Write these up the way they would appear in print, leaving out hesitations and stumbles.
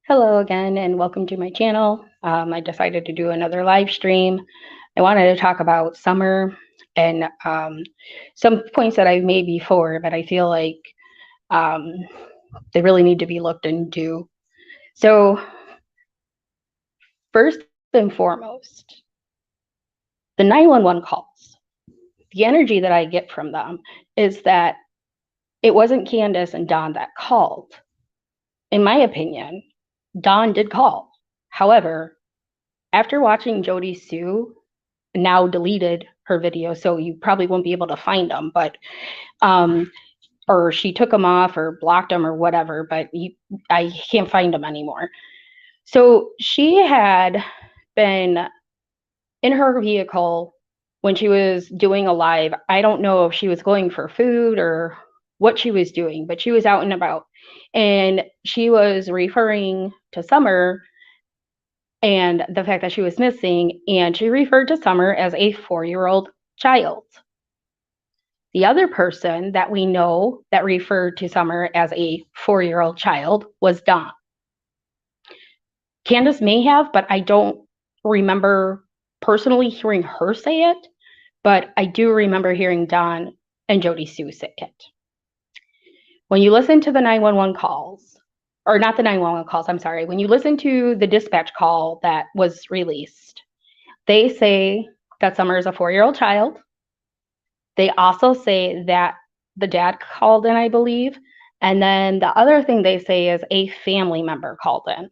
Hello again, and welcome to my channel. I decided to do another live stream. I wanted to talk about summer and some points that I've made before, but I feel like um, they really need to be looked into. So, first and foremost, the 911 calls. The energy that I get from them is that it wasn't Candace and Don that called. In my opinion, Don did call. However, after watching Jody Sue, now deleted her video, so you probably won't be able to find them, but or she took them off or blocked them or whatever, but I can't find them anymore. So she had been in her vehicle when she was doing a live. I don't know if she was going for food or what she was doing, but she was out and about, and she was referring to Summer and the fact that she was missing, and she referred to Summer as a 4-year-old child. The other person that we know that referred to Summer as a 4-year-old child was Don. Candace may have, but I don't remember personally hearing her say it, but I do remember hearing Don and Jody Sue say it. When you listen to the 911 calls, or not the 911 calls, I'm sorry, when you listen to the dispatch call that was released, they say that Summer is a 4-year-old child. They also say that the dad called in, I believe. And then the other thing they say is a family member called in.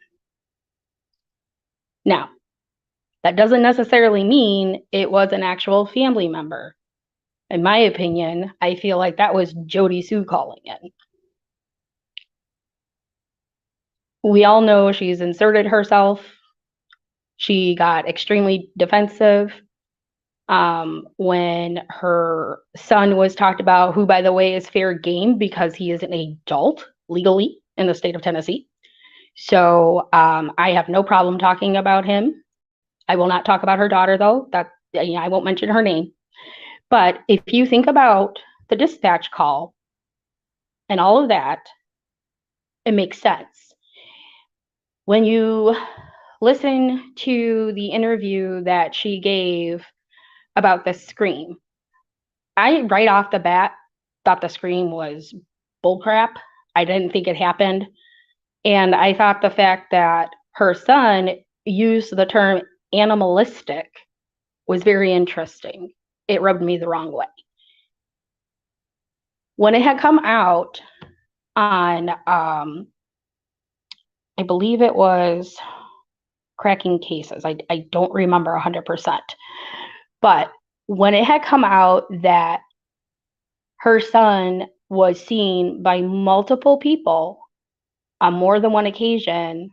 Now, that doesn't necessarily mean it was an actual family member. In my opinion, I feel like that was Jody Sue calling in. We all know she's inserted herself. She got extremely defensive when her son was talked about, who, by the way, is fair game because he is an adult legally in the state of Tennessee. So I have no problem talking about him. I will not talk about her daughter, though. I won't mention her name. But if you think about the dispatch call and all of that, it makes sense. When you listen to the interview that she gave about the scream, I right off the bat thought the scream was bullcrap. I didn't think it happened. And I thought the fact that her son used the term animalistic was very interesting. It rubbed me the wrong way. When it had come out on, I believe it was Cracking Cases, I don't remember 100%, but when it had come out that her son was seen by multiple people on more than one occasion,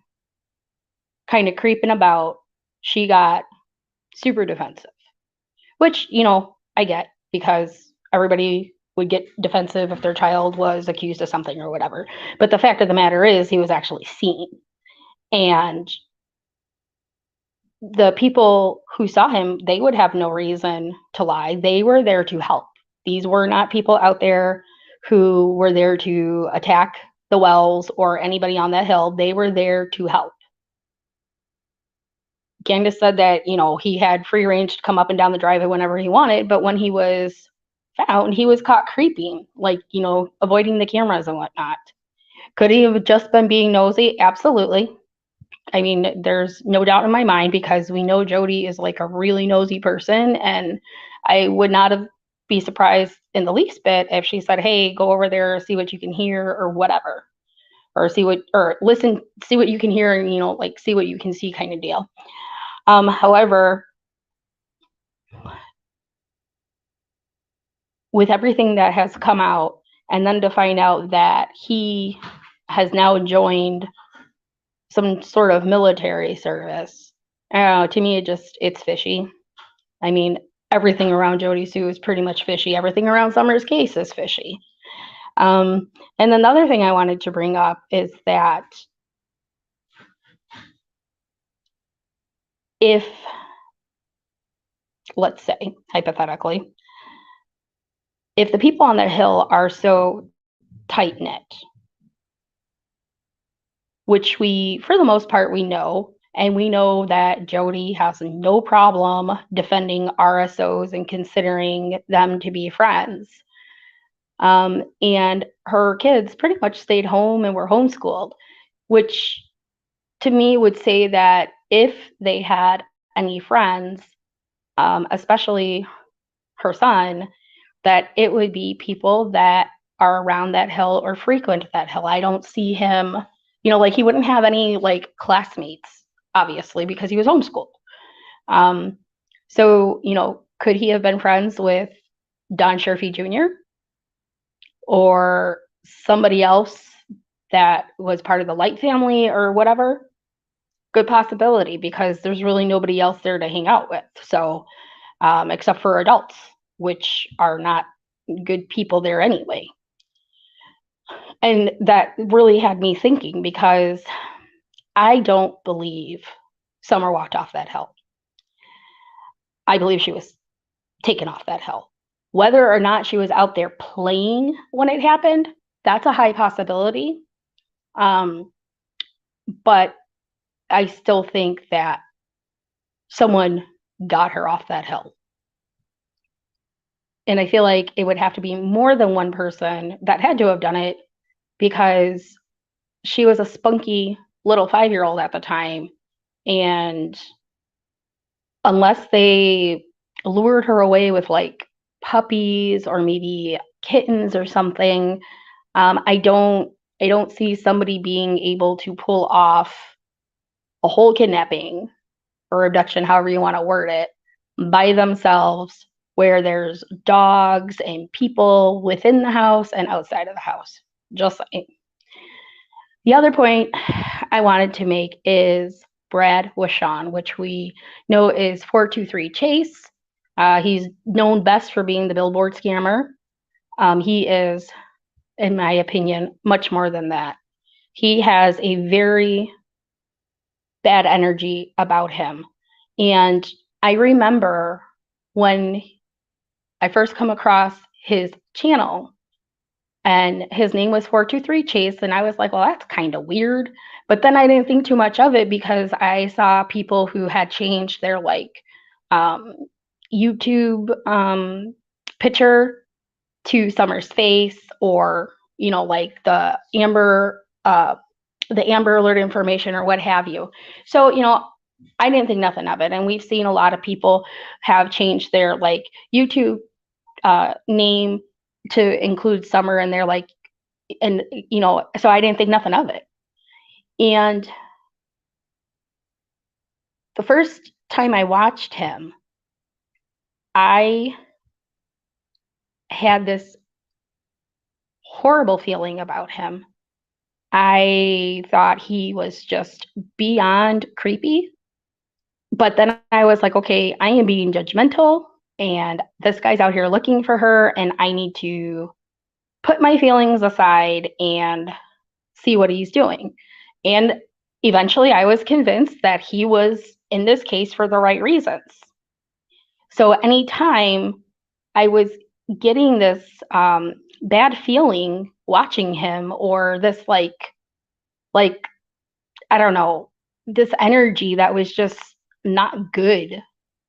kind of creeping about, she got super defensive, which, I get because everybody would get defensive if their child was accused of something or whatever. But the fact of the matter is, he was actually seen. And the people who saw him, they would have no reason to lie. They were there to help. These were not people out there who were there to attack the Wells or anybody on that hill. They were there to help. Candace said that, he had free range to come up and down the driveway whenever he wanted, but when he was found, he was caught creeping, like, avoiding the cameras and whatnot. Could he have just been being nosy? Absolutely. I mean, there's no doubt in my mind because we know Jody is like a really nosy person, and I would not be surprised in the least bit if she said, "Hey, go over there, see what you can hear," or whatever, or listen, see what you can hear, and like see what you can see, kind of deal. However, with everything that has come out, and then to find out that he has now joined some sort of military service, to me, it's fishy. I mean, everything around Jody Sue is pretty much fishy. Everything around Summer's case is fishy. And then the other thing I wanted to bring up is that if, let's say, hypothetically, if the people on that hill are so tight-knit, which we, for the most part, we know. And we know that Jody has no problem defending RSOs and considering them to be friends. And her kids pretty much stayed home and were homeschooled, which to me would say that if they had any friends, especially her son, that it would be people that are around that hill or frequent that hill. I don't see him, like he wouldn't have any like classmates, obviously, because he was homeschooled. So, could he have been friends with Don Sherfy Jr. or somebody else that was part of the Light family or whatever? Good possibility, because there's really nobody else there to hang out with. So, except for adults, which are not good people there anyway. And that really had me thinking, because I don't believe Summer walked off that hill. I believe she was taken off that hill. Whether or not she was out there playing when it happened, that's a high possibility. But I still think that someone got her off that hill. And I feel like it would have to be more than one person that had to have done it, because she was a spunky little 5-year-old at the time. And unless they lured her away with like puppies or maybe kittens or something, I don't see somebody being able to pull off a whole kidnapping or abduction, however you want to word it, by themselves, where there's dogs and people within the house and outside of the house. Just saying. The other point I wanted to make is Brad Wishon, which we know is 423 Chase. He's known best for being the Billboard scammer. He is, in my opinion, much more than that. He has a very bad energy about him. And I remember when I first come across his channel and his name was 423 Chase, and I was like, well, that's kind of weird. But then I didn't think too much of it, because I saw people who had changed their like YouTube picture to Summer's face, or like the Amber Alert information or what have you. So I didn't think nothing of it, and we've seen a lot of people have changed their like YouTube name to include Summer, and they're like, and so I didn't think nothing of it. And the first time I watched him, I had this horrible feeling about him. I thought he was just beyond creepy. But then I was like, okay, I am being judgmental, and this guy's out here looking for her, and I need to put my feelings aside and see what he's doing. And eventually I was convinced that he was in this case for the right reasons. So anytime I was getting this bad feeling watching him, or this like I don't know, this energy that was just not good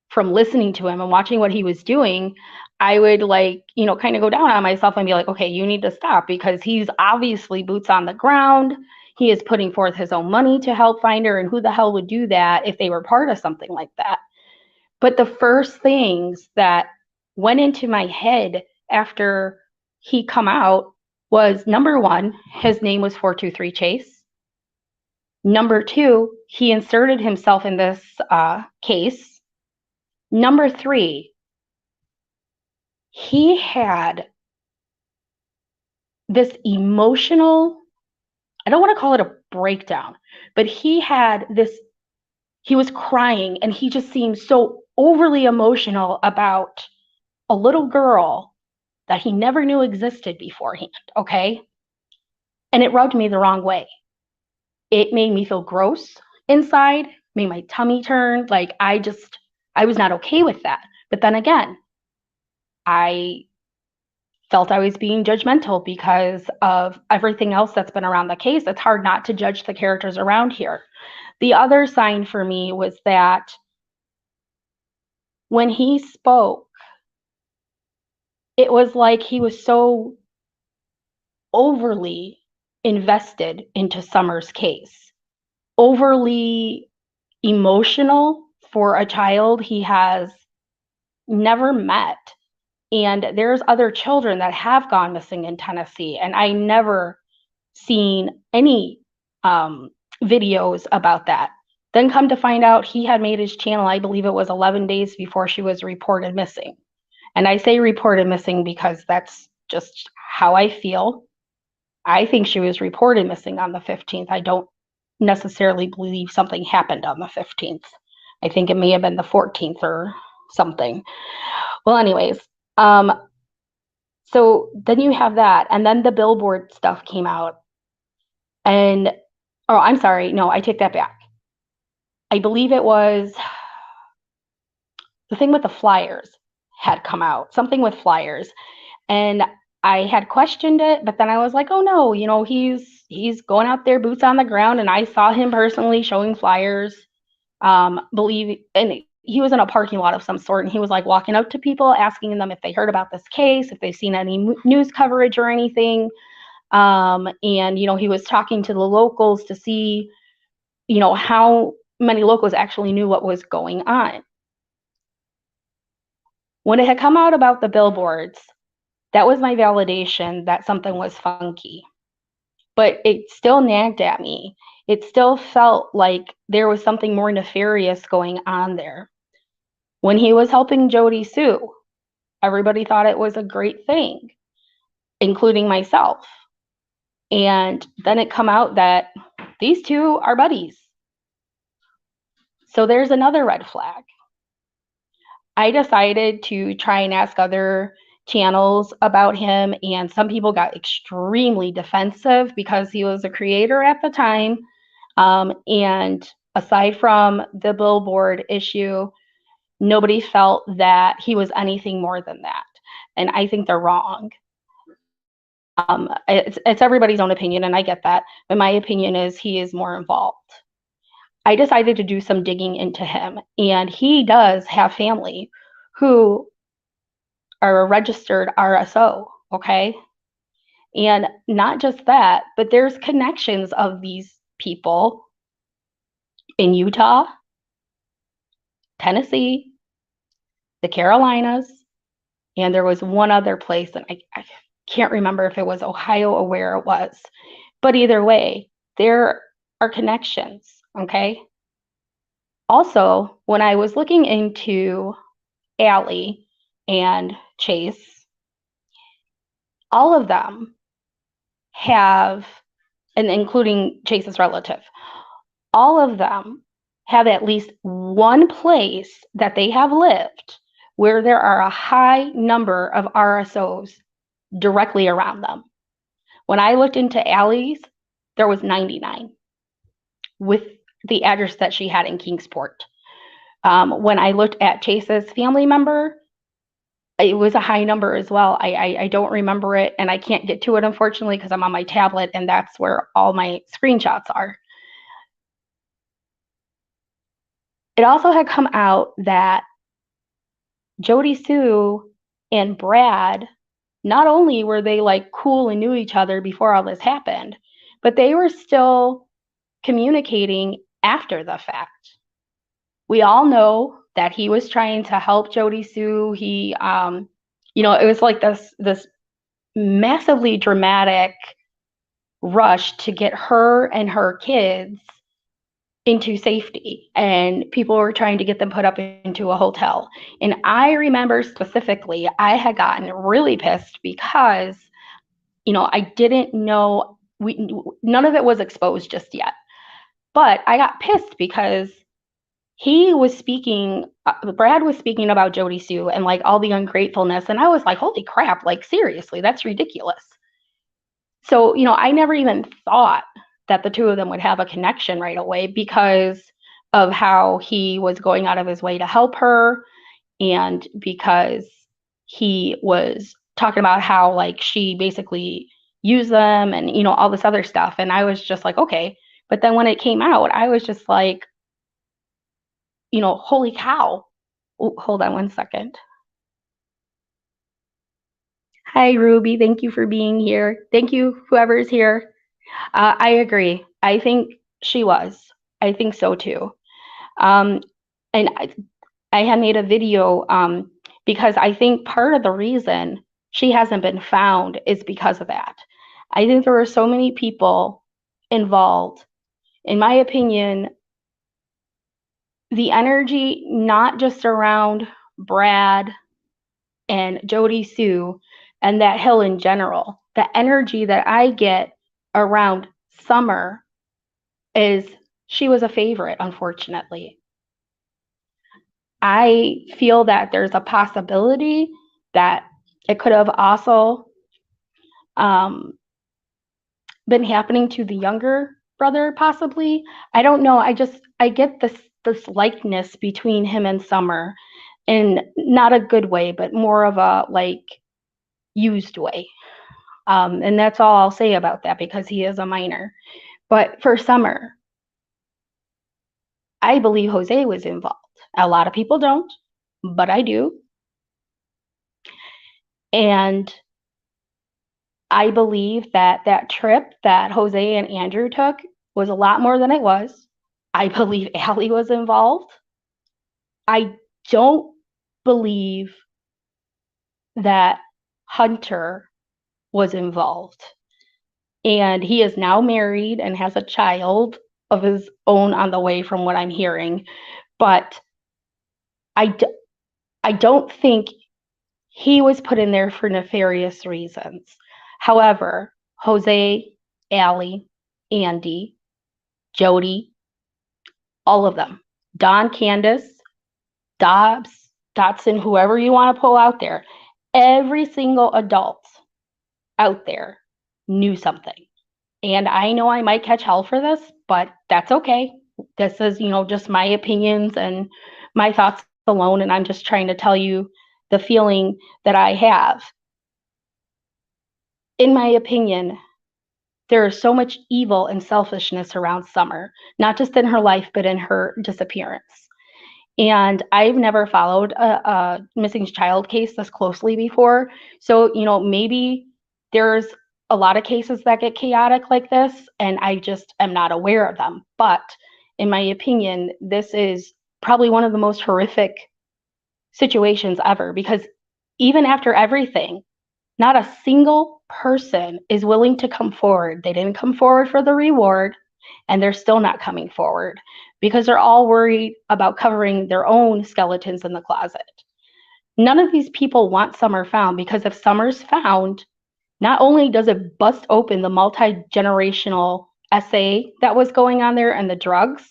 from listening to him and watching what he was doing, I would like, kind of go down on myself and be like, okay, you need to stop, because he's obviously boots on the ground. He is putting forth his own money to help find her, and who the hell would do that if they were part of something like that? But the first things that went into my head after he come out was, number one, his name was 423 Chase. Number two, he inserted himself in this case. Number three, he had this emotional, I don't want to call it a breakdown, but he was crying, and he just seemed so overly emotional about a little girl that he never knew existed beforehand, okay? And it rubbed me the wrong way. It made me feel gross inside, made my tummy turn. Like I was not okay with that. But then again, I felt I was being judgmental because of everything else that's been around the case. It's hard not to judge the characters around here. The other sign for me was that when he spoke, it was like he was so overly invested into Summer's case, overly emotional for a child he has never met. And there's other children that have gone missing in Tennessee, and I never seen any videos about that. Then come to find out he had made his channel, I believe it was 11 days before she was reported missing. And I say reported missing because that's just how I feel. I think she was reported missing on the 15th. I don't necessarily believe something happened on the 15th. I think it may have been the 14th or something. Well, anyways, so then you have that, and then the Billboard stuff came out, and, oh, I'm sorry, no, I take that back. I believe it was the thing with the flyers had come out, something with flyers, and I had questioned it, but then I was like, oh no, you know, he's going out there, boots on the ground, and I saw him personally showing flyers. And he was in a parking lot of some sort, and he was like walking up to people, asking them if they heard about this case, if they've seen any news coverage or anything. And you know, he was talking to the locals to see, you know, how many locals actually knew what was going on. When it had come out about the billboards, that was my validation that something was funky. But it still nagged at me. It still felt like there was something more nefarious going on there. When he was helping Jody Sue, everybody thought it was a great thing, including myself. And then it come out that these two are buddies. So there's another red flag. I decided to try and ask other channels about him, and some people got extremely defensive because he was a creator at the time. And aside from the Billboard issue, nobody felt that he was anything more than that. And I think they're wrong. It's everybody's own opinion, and I get that. But my opinion is he is more involved. I decided to do some digging into him, and he does have family who are a registered RSO, okay? And not just that, but there's connections of these people in Utah, Tennessee, the Carolinas, and there was one other place, and I can't remember if it was Ohio or where it was. But either way, there are connections, okay? Also, when I was looking into Allie and Chase, all of them have, and including Chase's relative, all of them have at least one place that they have lived where there are a high number of RSOs directly around them. When I looked into Allie's, there was 99 with the address that she had in Kingsport. When I looked at Chase's family member, it was a high number as well. I don't remember it, and I can't get to it, unfortunately, because I'm on my tablet, and that's where all my screenshots are. It also had come out that Jody Sue and Brad, not only were they like cool and knew each other before all this happened, but they were still communicating after the fact. We all know that he was trying to help Jody Sue. He, you know, it was like this massively dramatic rush to get her and her kids into safety, and people were trying to get them put up into a hotel. And I remember specifically, I had gotten really pissed because, you know, I didn't know, none of it was exposed just yet. But I got pissed because he was speaking, Brad was speaking about Jody Sue and like all the ungratefulness. And I was like, holy crap, like seriously, that's ridiculous. So, you know, I never even thought that the two of them would have a connection right away because of how he was going out of his way to help her, and because he was talking about how like she basically used them and, you know, all this other stuff. And I was just like, okay. But then when it came out, I was just like, you know, holy cow. Oh, hold on one second. Hi, Ruby. Thank you for being here. Thank you, whoever's here. I agree. I think she was. I think so too. Um, and I had made a video because I think part of the reason she hasn't been found is because of that. I think there were so many people involved. In my opinion, the energy, not just around Brad and Jody Sue and that hill in general, the energy that I get around Summer is she was a favorite, unfortunately. I feel that there's a possibility that it could have also um, been happening to the younger brother, possibly. I don't know. I get this likeness between him and Summer in not a good way, but more of a like used way. And that's all I'll say about that because he is a minor. But for Summer, I believe Jose was involved. A lot of people don't, but I do. And I believe that that trip that Jose and Andrew took was a lot more than it was. I believe Allie was involved. I don't believe that Hunter was involved. And he is now married and has a child of his own on the way, from what I'm hearing. But I, I don't think he was put in there for nefarious reasons. However, Jose, Allie, Andy, Jody, all of them, Don, Candace, Dobbs, Dotson, whoever you want to pull out there, every single adult out there knew something. And I know I might catch hell for this, but that's okay. This is, you know, just my opinions and my thoughts alone. And I'm just trying to tell you the feeling that I have. In my opinion, there is so much evil and selfishness around Summer, not just in her life, but in her disappearance. And I've never followed a missing child case this closely before. So, you know, maybe there's a lot of cases that get chaotic like this, and I just am not aware of them. But in my opinion, this is probably one of the most horrific situations ever, because even after everything, not a single person is willing to come forward. They didn't come forward for the reward, and they're still not coming forward because they're all worried about covering their own skeletons in the closet. None of these people want Summer found, because if Summer's found, not only does it bust open the multi-generational SA that was going on there and the drugs,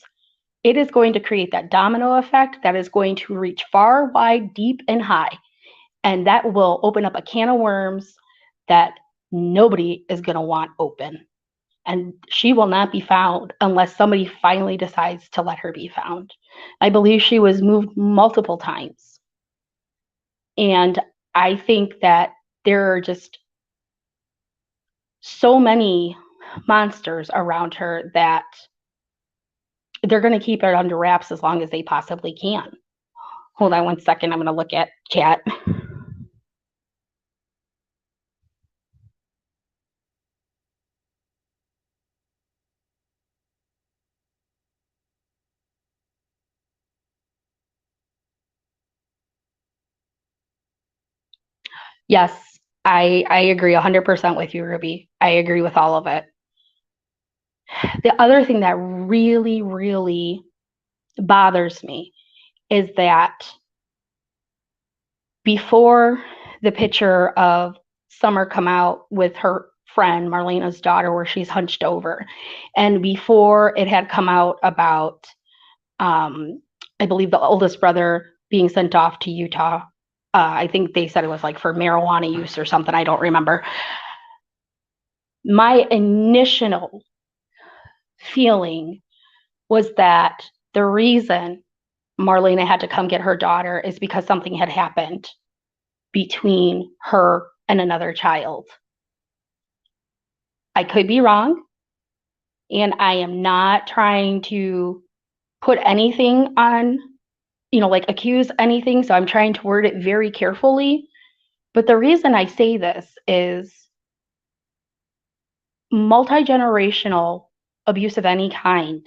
it is going to create that domino effect that is going to reach far, wide, deep, and high. And that will open up a can of worms that nobody is going to want open. And she will not be found unless somebody finally decides to let her be found. I believe she was moved multiple times. And I think that there are just so many monsters around her that they're going to keep it under wraps as long as they possibly can. Hold on one second. I'm going to look at chat. Yes, I agree 100% with you, Ruby. I agree with all of it. The other thing that really, really bothers me is that before the picture of Summer come out with her friend Marlena's daughter, where she's hunched over, and before it had come out about, I believe the oldest brother being sent off to Utah. I think they said it was like for marijuana use or something. I don't remember. My initial feeling was that the reason Marlena had to come get her daughter is because something had happened between her and another child. I could be wrong, and I am not trying to put anything on, like accuse anything. So I'm trying to word it very carefully. But the reason I say this is multi-generational abuse of any kind.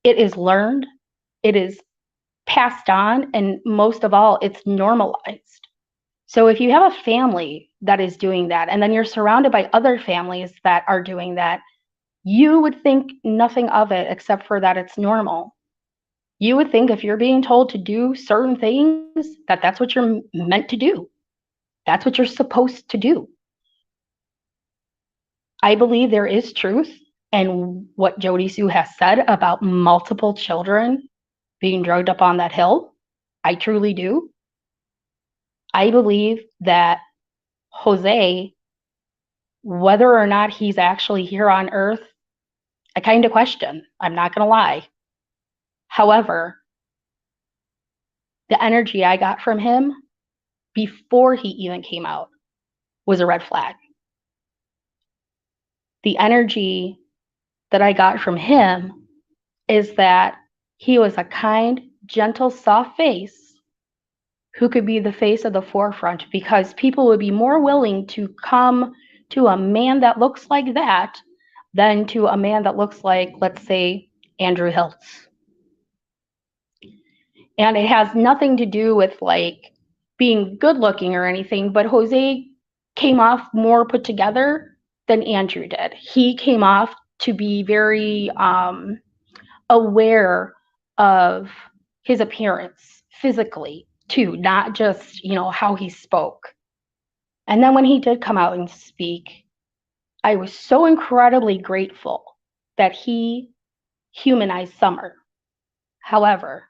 It is learned, it is passed on, and most of all, it's normalized. So if you have a family that is doing that, and then you're surrounded by other families that are doing that, you would think nothing of it except for that it's normal. You would think if you're being told to do certain things, that that's what you're meant to do. That's what you're supposed to do. I believe there is truth in what Jody Sue has said about multiple children being drugged up on that hill. I truly do. I believe that Jose, whether or not he's actually here on Earth, I kind of question. I'm not going to lie. However, the energy I got from him before he even came out was a red flag. The energy that I got from him is that he was a kind, gentle, soft face who could be the face of the forefront, because people would be more willing to come to a man that looks like that than to a man that looks like, let's say, Andrew Hiltz. And it has nothing to do with like being good looking or anything, but Jose came off more put together than Andrew did. He came off to be very aware of his appearance physically too, not just, how he spoke. And then when he did come out and speak, I was so incredibly grateful that he humanized Summer. However,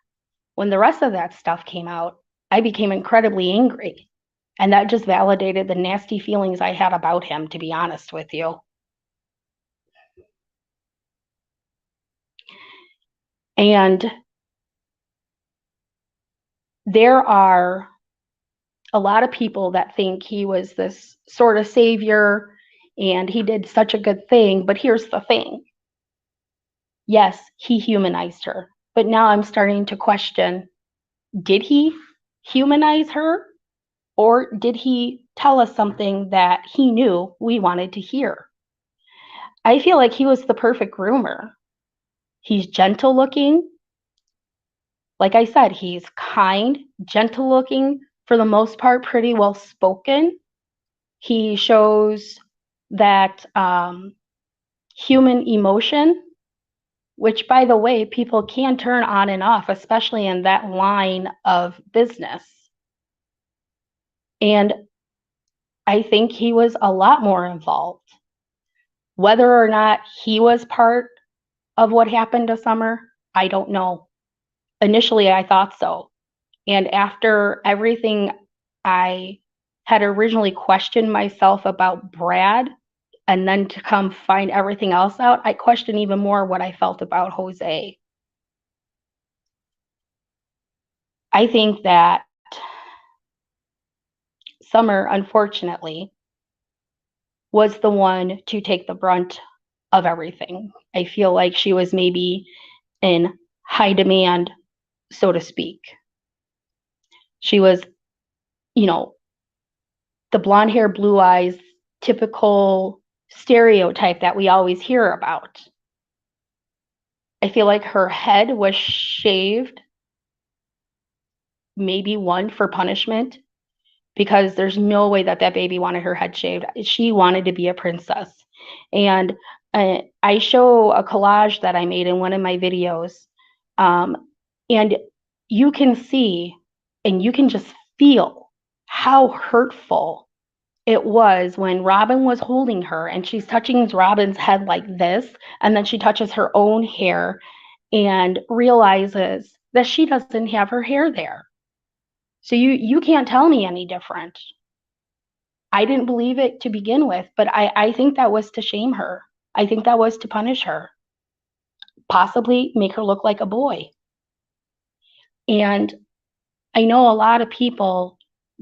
when the rest of that stuff came out, I became incredibly angry. And that just validated the nasty feelings I had about him, to be honest with you. And there are a lot of people that think he was this sort of savior and he did such a good thing. But here's the thing. Yes, he humanized her. But now I'm starting to question, did he humanize her? Or did he tell us something that he knew we wanted to hear? I feel like he was the perfect groomer. He's gentle looking. Like I said, he's kind, gentle looking, for the most part, pretty well spoken. He shows that human emotion, which, by the way, people can turn on and off, especially in that line of business. And I think he was a lot more involved. Whether or not he was part of what happened to Summer, I don't know. Initially, I thought so. And after everything I had originally questioned myself about Brad, and then to come find everything else out, I questioned even more what I felt about Jose. I think that Summer, unfortunately, was the one to take the brunt of everything. I feel like she was maybe in high demand, so to speak. She was, the blonde hair, blue eyes, typical stereotype that we always hear about. I feel like her head was shaved, maybe one for punishment, because there's no way that baby wanted her head shaved. She wanted to be a princess. And I show a collage that I made in one of my videos. And you can see and you can just feel how hurtful it was when Robin was holding her and she's touching Robin's head like this, and then she touches her own hair and realizes that she doesn't have her hair there. So you can't tell me any different. I didn't believe it to begin with, but I think that was to shame her. I think that was to punish her, possibly make her look like a boy. And I know a lot of people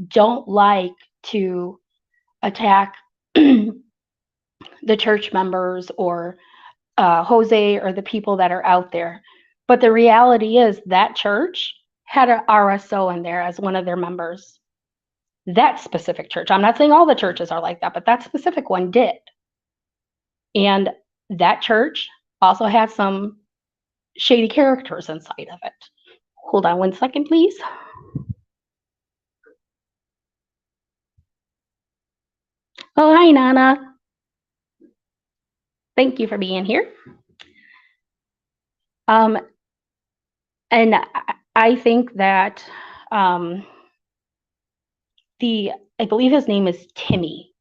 don't like to attack the church members or Jose or the people that are out there. But the reality is that church had an RSO in there as one of their members. That specific church. I'm not saying all the churches are like that, but that specific one did. And that church also had some shady characters inside of it. Hold on 1 second, please. Oh, hi, Nana. Thank you for being here. And I think that I believe his name is Timmy.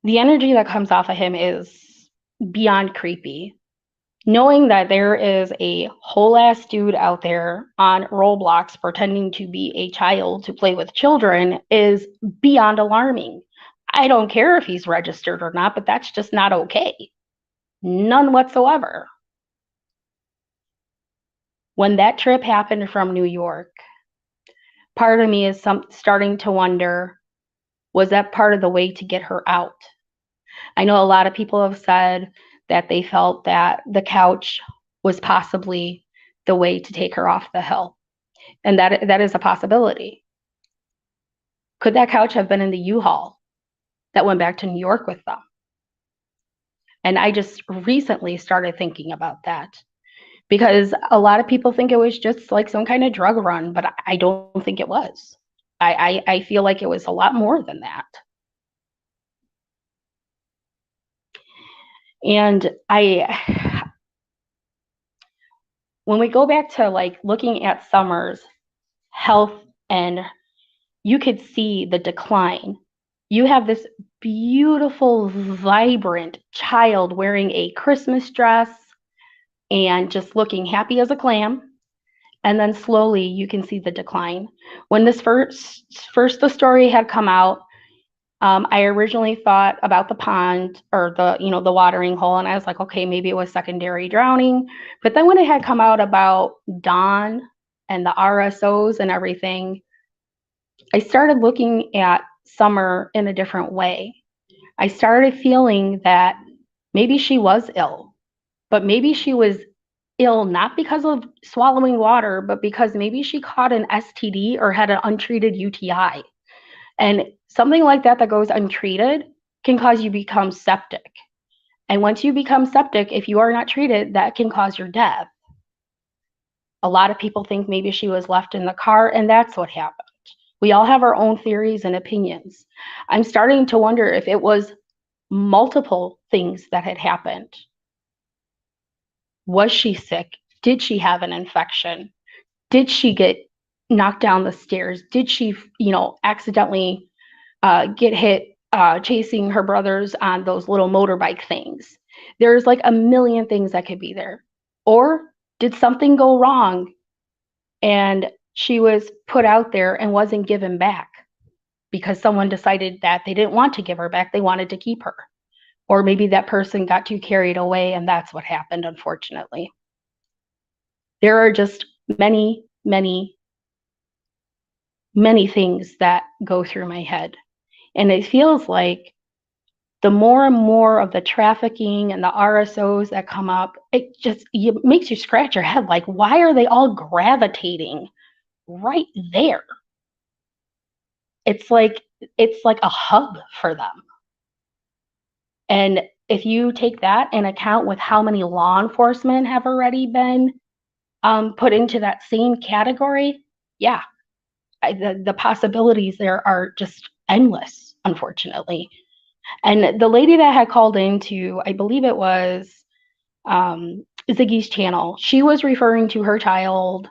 The energy that comes off of him is beyond creepy. Knowing that there is a whole ass dude out there on Roblox pretending to be a child to play with children is beyond alarming. I don't care if he's registered or not, but that's just not okay. None whatsoever. When that trip happened from New York, part of me is starting to wonder, was that part of the way to get her out? I know a lot of people have said that they felt that the couch was possibly the way to take her off the hill. And that is a possibility. Could that couch have been in the U-Haul that went back to New York with them? And I just recently started thinking about that because a lot of people think it was just like some kind of drug run, but I don't think it was. I feel like it was a lot more than that. And when we go back to like looking at Summer's health, and you could see the decline. You have this beautiful, vibrant child wearing a Christmas dress and just looking happy as a clam. And then slowly you can see the decline. When this first the story had come out, I originally thought about the pond or the watering hole, and I was like, okay, maybe it was secondary drowning. But then when it had come out about Dawn and the RSOs and everything, I started looking at Summer in a different way. I started feeling that maybe she was ill, but maybe she was ill not because of swallowing water, but because maybe she caught an STD or had an untreated UTI. And something like that goes untreated can cause you to become septic. And once you become septic, if you are not treated, that can cause your death. A lot of people think maybe she was left in the car, and that's what happened. We all have our own theories and opinions. I'm starting to wonder if it was multiple things that had happened. Was she sick? Did she have an infection? Did she get knocked down the stairs? Did she, accidentally get hit chasing her brothers on those little motorbike things? There's like a million things that could be there. Or did something go wrong and she was put out there and wasn't given back because someone decided that they didn't want to give her back, they wanted to keep her? Or maybe that person got too carried away and that's what happened, unfortunately. There are just many, many, many things that go through my head. And it feels like the more and more of the trafficking and the RSOs that come up, it makes you scratch your head. Like, why are they all gravitating right there? It's like a hub for them. And if you take that in account with how many law enforcement have already been put into that same category, yeah, the possibilities there are just endless, unfortunately. And the lady that had called into, I believe it was Ziggy's channel, she was referring to her child.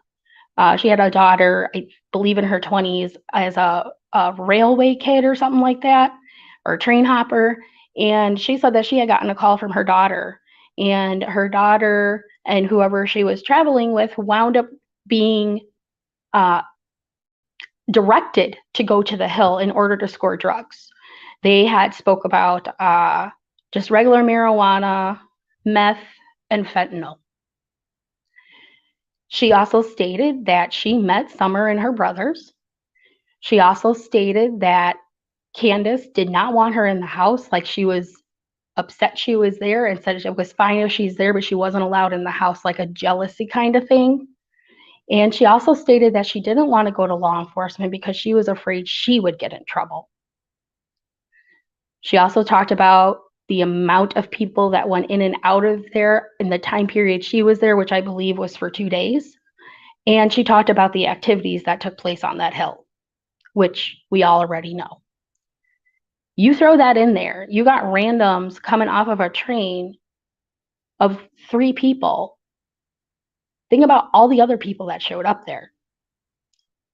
She had a daughter, I believe in her 20s, as a railway kid or something like that, or a train hopper. And she said that she had gotten a call from her daughter, and her daughter and whoever she was traveling with wound up being directed to go to the hill in order to score drugs. They had spoke about just regular marijuana, meth, and fentanyl. She also stated that she met Summer and her brothers. She also stated that Candace did not want her in the house. Like, she was upset she was there and said it was fine if she's there, but she wasn't allowed in the house, like a jealousy kind of thing. And she also stated that she didn't want to go to law enforcement because she was afraid she would get in trouble. She also talked about the amount of people that went in and out of there in the time period she was there, which I believe was for 2 days. And she talked about the activities that took place on that hill, which we all already know. You throw that in there, you got randoms coming off of a train of 3 people. Think about all the other people that showed up there.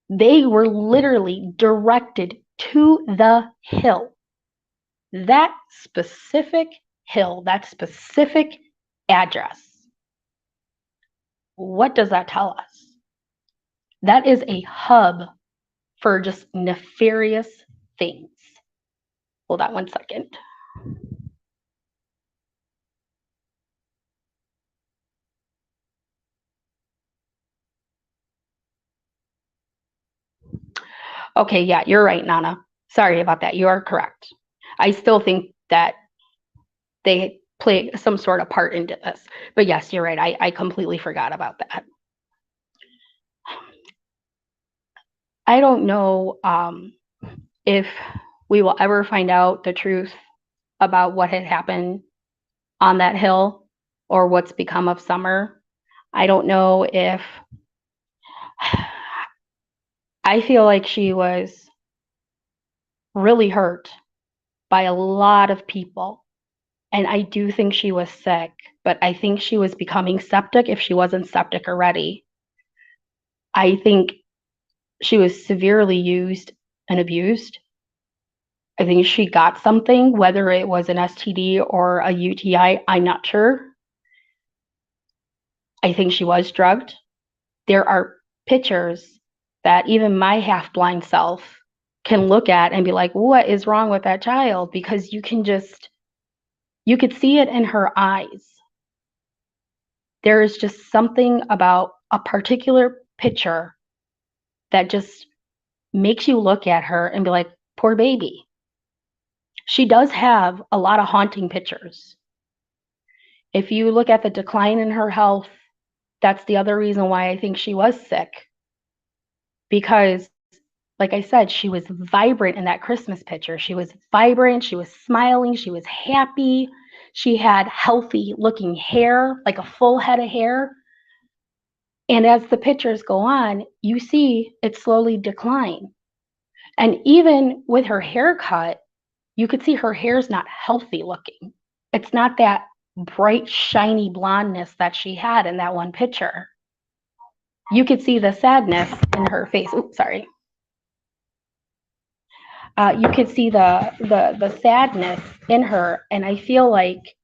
They were literally directed to the hill. That specific hill, that specific address. What does that tell us? That is a hub for just nefarious things. Hold on one second. Okay, yeah, you're right, Nana. Sorry about that. You are correct. I still think that they play some sort of part into this. But yes, you're right. I completely forgot about that. I don't know if we will ever find out the truth about what had happened on that hill or what's become of Summer. I don't know if I feel like she was really hurt by a lot of people. And I do think she was sick, but I think she was becoming septic if she wasn't septic already. I think she was severely used and abused. I think she got something, whether it was an STD or a UTI, I'm not sure. I think she was drugged. There are pictures that even my half-blind self can look at and be like, what is wrong with that child? Because you could see it in her eyes. There is just something about a particular picture that just makes you look at her and be like, poor baby. She does have a lot of haunting pictures. If you look at the decline in her health, that's the other reason why I think she was sick. Because, like I said, she was vibrant in that Christmas picture. She was vibrant, she was smiling, she was happy. She had healthy looking hair, like a full head of hair. And as the pictures go on, you see it slowly decline. And even with her haircut, you could see her hair's not healthy looking. It's not that bright, shiny blondness that she had in that one picture. You could see the sadness in her face. Oops, sorry. You could see the sadness in her, and I feel like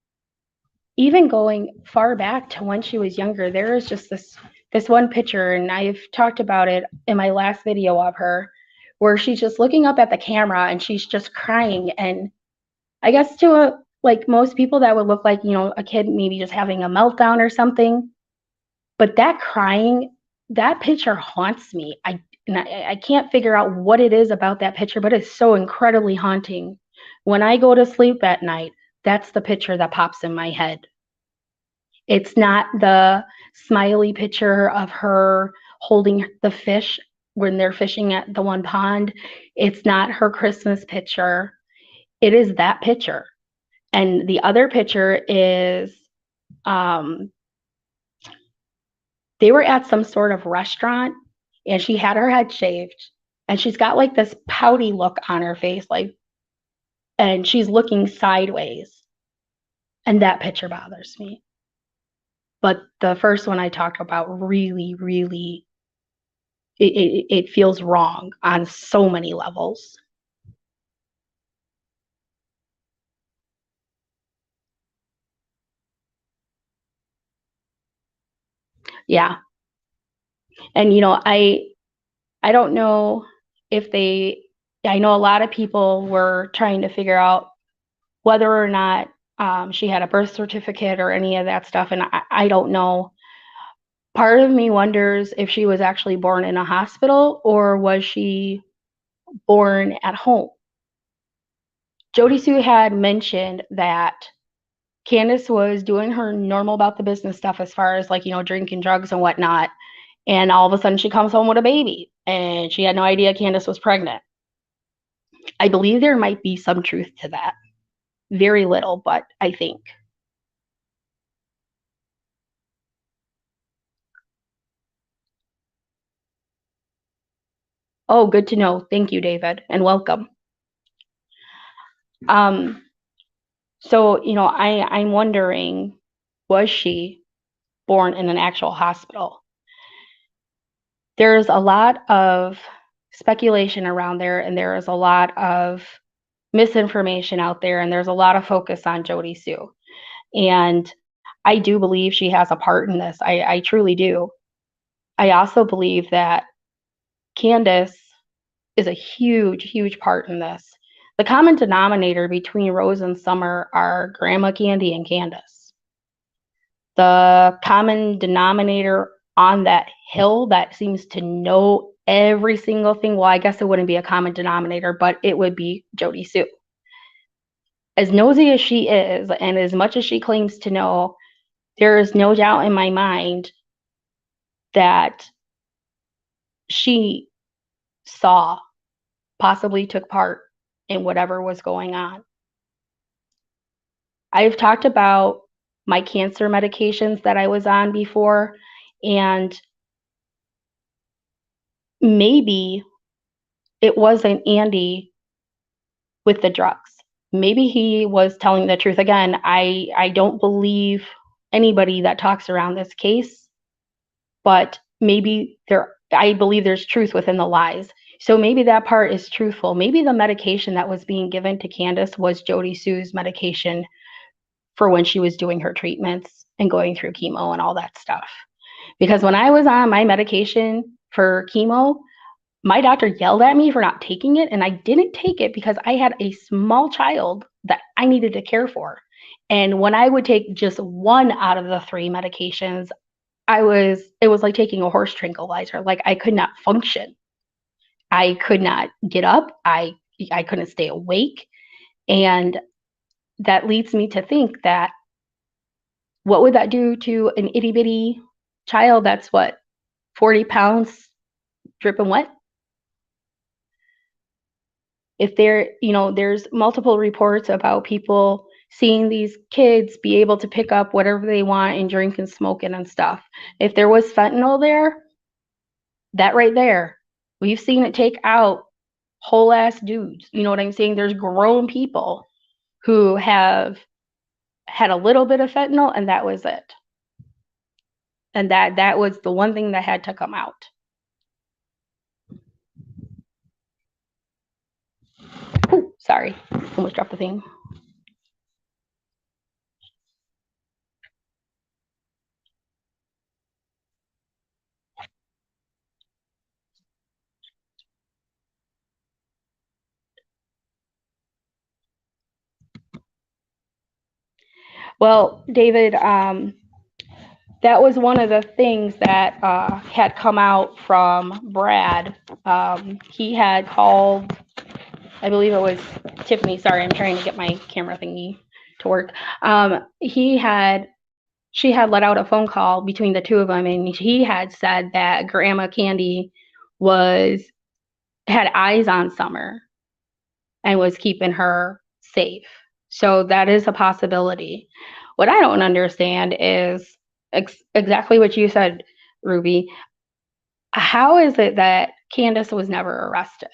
even going far back to when she was younger, there is just this one picture, and I've talked about it in my last video of her, where she's just looking up at the camera and she's just crying. And I guess to like most people that would look like, you know, a kid maybe just having a meltdown or something. But that crying, that picture haunts me. I can't figure out what it is about that picture, but it's so incredibly haunting. When I go to sleep at night, that's the picture that pops in my head. It's not the smiley picture of her holding the fish when they're fishing at the one pond. It's not her Christmas picture. It is that picture. And the other picture is they were at some sort of restaurant and she had her head shaved and she's got like this pouty look on her face, like, and she's looking sideways. And that picture bothers me. But the first one I talked about really, really, it feels wrong on so many levels. Yeah. And, you know, I don't know if I know a lot of people were trying to figure out whether or not she had a birth certificate or any of that stuff. And I don't know. Part of me wonders if she was actually born in a hospital or was she born at home? Jody Sue had mentioned that Candace was doing her normal about the business stuff as far as like, drinking drugs and whatnot. And all of a sudden she comes home with a baby and she had no idea Candace was pregnant. I believe there might be some truth to that. Very little, but I think. Oh, good to know. Thank you, David, and welcome. So, I'm wondering, was she born in an actual hospital? There's a lot of speculation around there, and there is a lot of misinformation out there, and there's a lot of focus on Jody Sue. And I do believe she has a part in this. I truly do. I also believe that Candace is a huge, huge part in this. The common denominator between Rose and Summer are Grandma Candy and Candace. The common denominator on that hill that seems to know every single thing, well, I guess it wouldn't be a common denominator, but it would be Jody Sue. As nosy as she is, and as much as she claims to know, there is no doubt in my mind that she saw, possibly took part in whatever was going on. I've talked about my cancer medications that I was on before, and maybe it wasn't Andy with the drugs. Maybe he was telling the truth. Again, I don't believe anybody that talks around this case, but maybe I believe there's truth within the lies. So maybe that part is truthful. Maybe the medication that was being given to Candace was Jody Sue's medication for when she was doing her treatments and going through chemo and all that stuff. Because when I was on my medication for chemo, my doctor yelled at me for not taking it, and I didn't take it because I had a small child that I needed to care for. And when I would take just one out of the 3 medications, it was like taking a horse tranquilizer. Like I could not function. I could not get up. I couldn't stay awake. And that leads me to think that what would that do to an itty bitty child that's 40 pounds dripping wet? If there's multiple reports about people seeing these kids be able to pick up whatever they want and drink and smoke it and stuff. If there was fentanyl there, that right there, we've seen it take out whole ass dudes. You know what I'm saying? There's grown people who have had a little bit of fentanyl and that was it. And that was the one thing that had to come out. Ooh, sorry, almost dropped the thing. Well, David, that was one of the things that had come out from Brad. He had called, I believe it was Tiffany. Sorry, I'm trying to get my camera thingy to work. She had let out a phone call between the two of them, and he had said that Grandma Candy had eyes on Summer and was keeping her safe. So that is a possibility. What I don't understand is exactly what you said, Ruby. How is it that Candace was never arrested?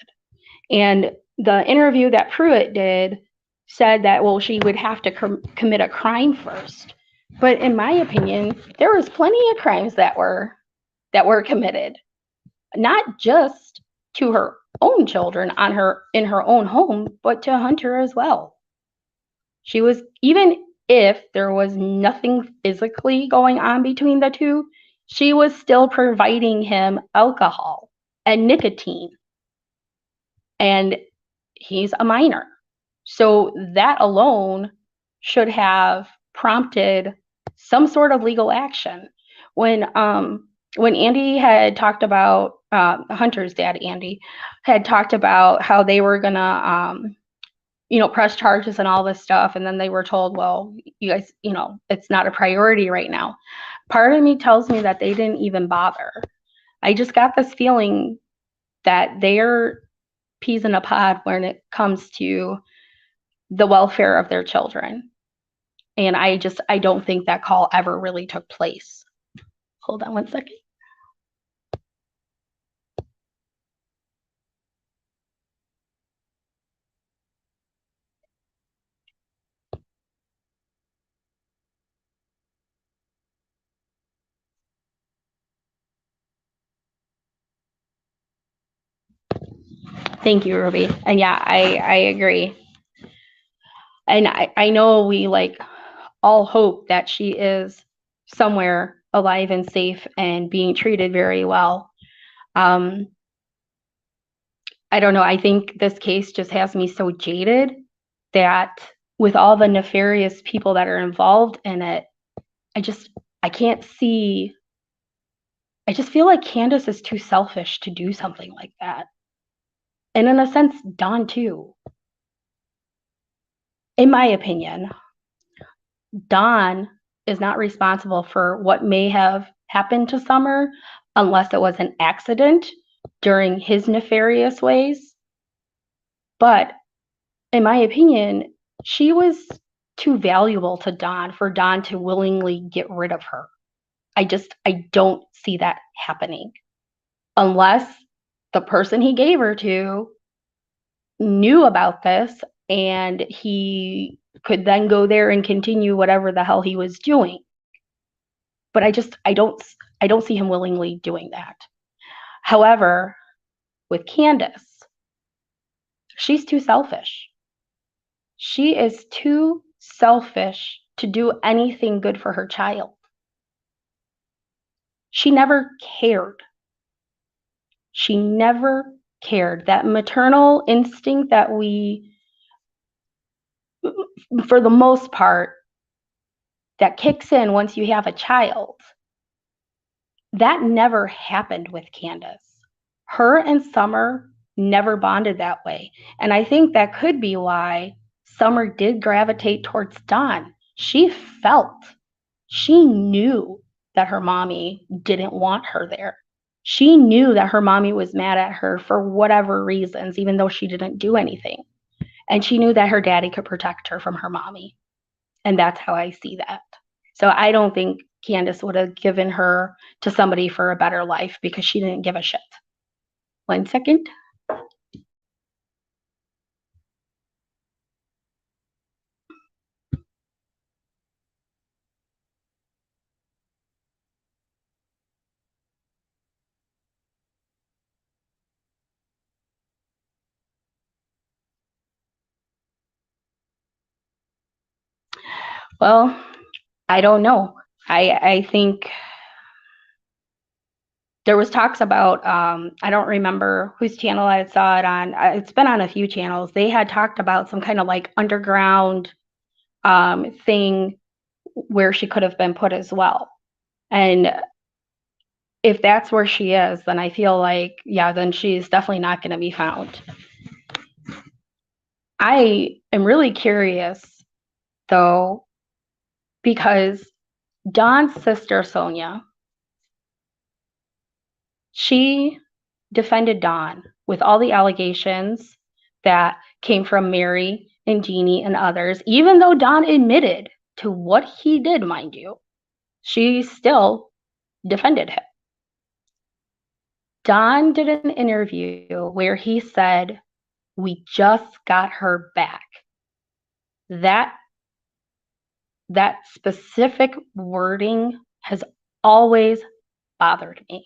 And the interview that Pruitt did said that, well, she would have to commit a crime first. But in my opinion, there was plenty of crimes that were committed, not just to her own children in her own home, but to Hunter as well. She was, even if there was nothing physically going on between the two, she was still providing him alcohol and nicotine. And he's a minor. So that alone should have prompted some sort of legal action. When Andy had talked about, Hunter's dad, Andy, had talked about how they were gonna press charges and all this stuff. And then they were told, well, you guys, it's not a priority right now. Part of me tells me that they didn't even bother. I just got this feeling that they're peas in a pod when it comes to the welfare of their children. And I don't think that call ever really took place. Hold on one second. Thank you, Ruby. And yeah, I agree. And I know we all hope that she is somewhere alive and safe and being treated very well. I don't know. I think this case just has me so jaded that with all the nefarious people that are involved in it, I can't see. I just feel like Candace is too selfish to do something like that. And in a sense, Dawn too. In my opinion, Dawn is not responsible for what may have happened to Summer unless it was an accident during his nefarious ways. But in my opinion, she was too valuable to Dawn for Dawn to willingly get rid of her. I don't see that happening unless the person he gave her to knew about this and he could then go there and continue whatever the hell he was doing. But I don't see him willingly doing that. However, with Candace, she's too selfish. She is too selfish to do anything good for her child. She never cared. She never cared. That maternal instinct that we, for the most part, that kicks in once you have a child, that never happened with Candace. Her and Summer never bonded that way. And I think that could be why Summer did gravitate towards Dawn. She knew that her mommy didn't want her there. She knew that her mommy was mad at her for whatever reasons, even though she didn't do anything. And she knew that her daddy could protect her from her mommy. And that's how I see that. So I don't think Candace would have given her to somebody for a better life because she didn't give a shit. 1 second. Well, I don't know. I think there was talks about, I don't remember whose channel I saw it on. It's been on a few channels. They had talked about some kind of underground thing where she could have been put as well. And if that's where she is, then I feel like, yeah, then she's definitely not going to be found. I am really curious, though, because Dawn's sister, Sonia, she defended Dawn with all the allegations that came from Mary and Jeannie and others, even though Dawn admitted to what he did, mind you, she still defended him. Dawn did an interview where he said, "We just got her back." That specific wording has always bothered me.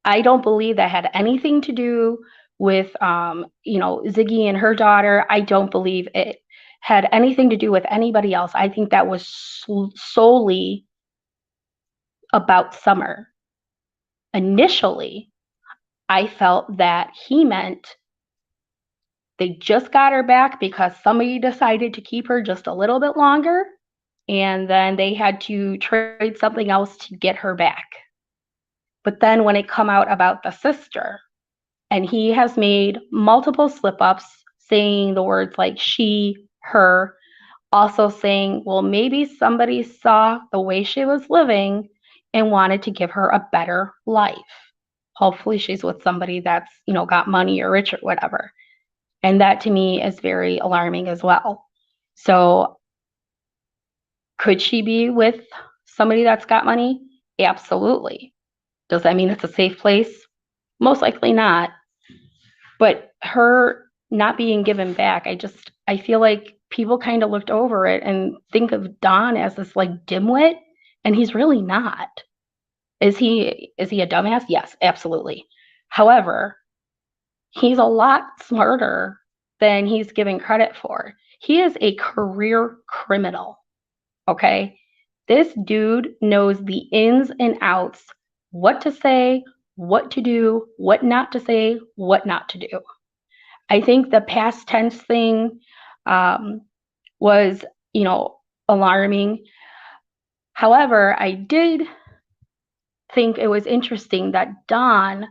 I don't believe that had anything to do with, Ziggy and her daughter. I don't believe it had anything to do with anybody else. I think that was solely about Summer. Initially, I felt that he meant they just got her back because somebody decided to keep her just a little bit longer, and then they had to trade something else to get her back. But then when it come out about the sister, and he has made multiple slip-ups saying the words like she, her, also saying, well, maybe somebody saw the way she was living and wanted to give her a better life. Hopefully she's with somebody that's, got money or rich or whatever. And that to me is very alarming as well. So could she be with somebody that's got money? Absolutely. Does that mean it's a safe place? Most likely not. But her not being given back, I feel like people kind of looked over it and think of Don as this like dimwit, and he's really not. Is he a dumbass? Yes, absolutely. However, he's a lot smarter than he's given credit for. He is a career criminal. Okay? This dude knows the ins and outs, what to say, what to do, what not to say, what not to do. I think the past tense thing was, alarming. However, I did think it was interesting that Don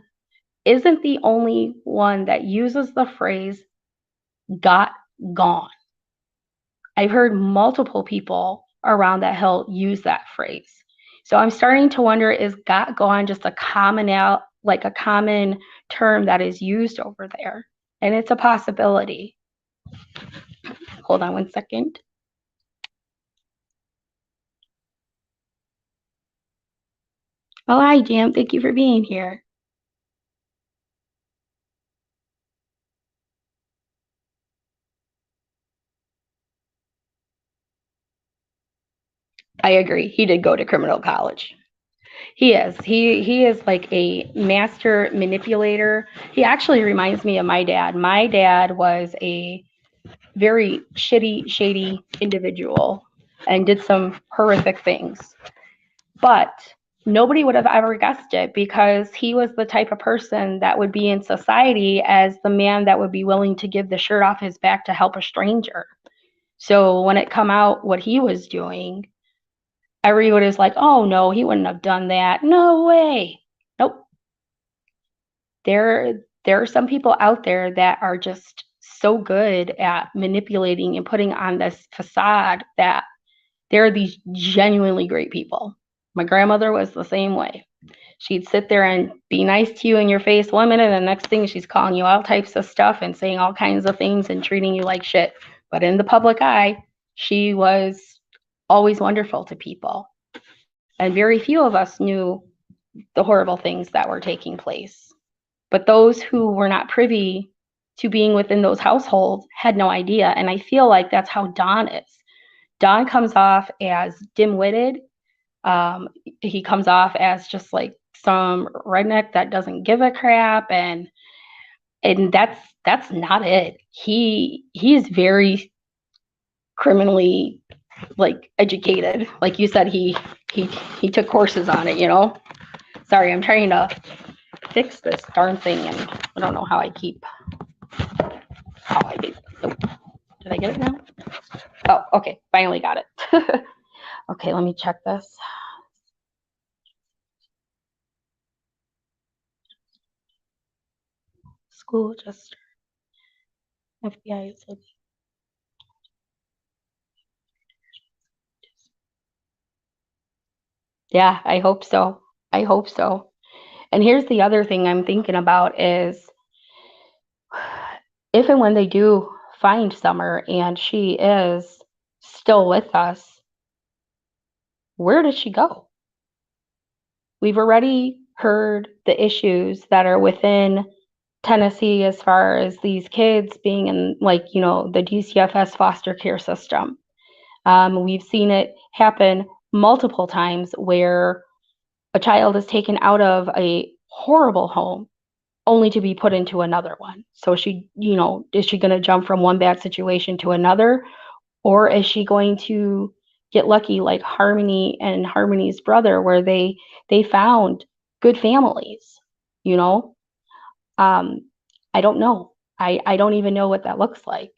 isn't the only one that uses the phrase got gone. I've heard multiple people around that hill use that phrase. So I'm starting to wonder, is got gone just a common term that is used over there? And it's a possibility. Hold on one second. Oh, hi, Jam. Thank you for being here. I agree. He did go to criminal college. He is. He is like a master manipulator. He actually reminds me of my dad. My dad was a very shady individual and did some horrific things. But nobody would have ever guessed it because he was the type of person that would be in society as the man that would be willing to give the shirt off his back to help a stranger. So when it come out what he was doing, everybody was like, oh no, he wouldn't have done that. No way. Nope. There are some people out there that are just so good at manipulating and putting on this facade that there are these genuinely great people. My grandmother was the same way. She'd sit there and be nice to you in your face one minute, and the next thing she's calling you all types of stuff and saying all kinds of things and treating you like shit. But in the public eye, she was always wonderful to people. And very few of us knew the horrible things that were taking place. But those who were not privy to being within those households had no idea. And I feel like that's how Don is. Don comes off as dim-witted. He comes off as just like some redneck that doesn't give a crap, and that's not it. He is very criminally like educated. Like you said, he took courses on it, Sorry, I'm trying to fix this darn thing and I don't know how I keep did I get it now? Oh, okay, finally got it. Okay, let me check this. School just FBI is looking. Yeah, I hope so. I hope so. And here's the other thing I'm thinking about is if and when they do find Summer and she is still with us, where does she go? We've already heard the issues that are within Tennessee as far as these kids being in the DCFS foster care system. We've seen it happen multiple times where a child is taken out of a horrible home only to be put into another one. So is she going to jump from one bad situation to another? Or is she going to get lucky like Harmony and Harmony's brother where they found good families, I don't know. I don't even know what that looks like.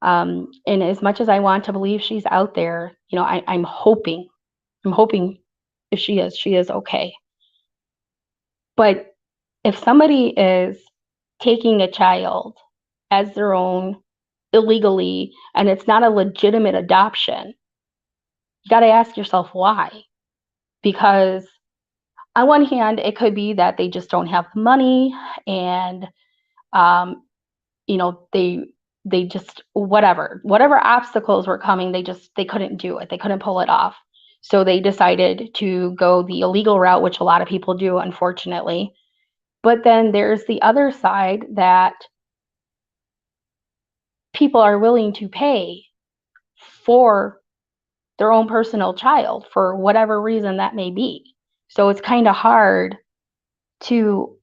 And as much as I want to believe she's out there, I'm hoping if she is okay. But if somebody is taking a child as their own illegally, and it's not a legitimate adoption, you got to ask yourself why. Because on one hand, it could be that they just don't have the money, and they just whatever obstacles were coming, they couldn't do it. They couldn't pull it off. So they decided to go the illegal route, which a lot of people do, unfortunately. But then there's the other side that people are willing to pay for their own personal child for whatever reason that may be. So it's kind of hard to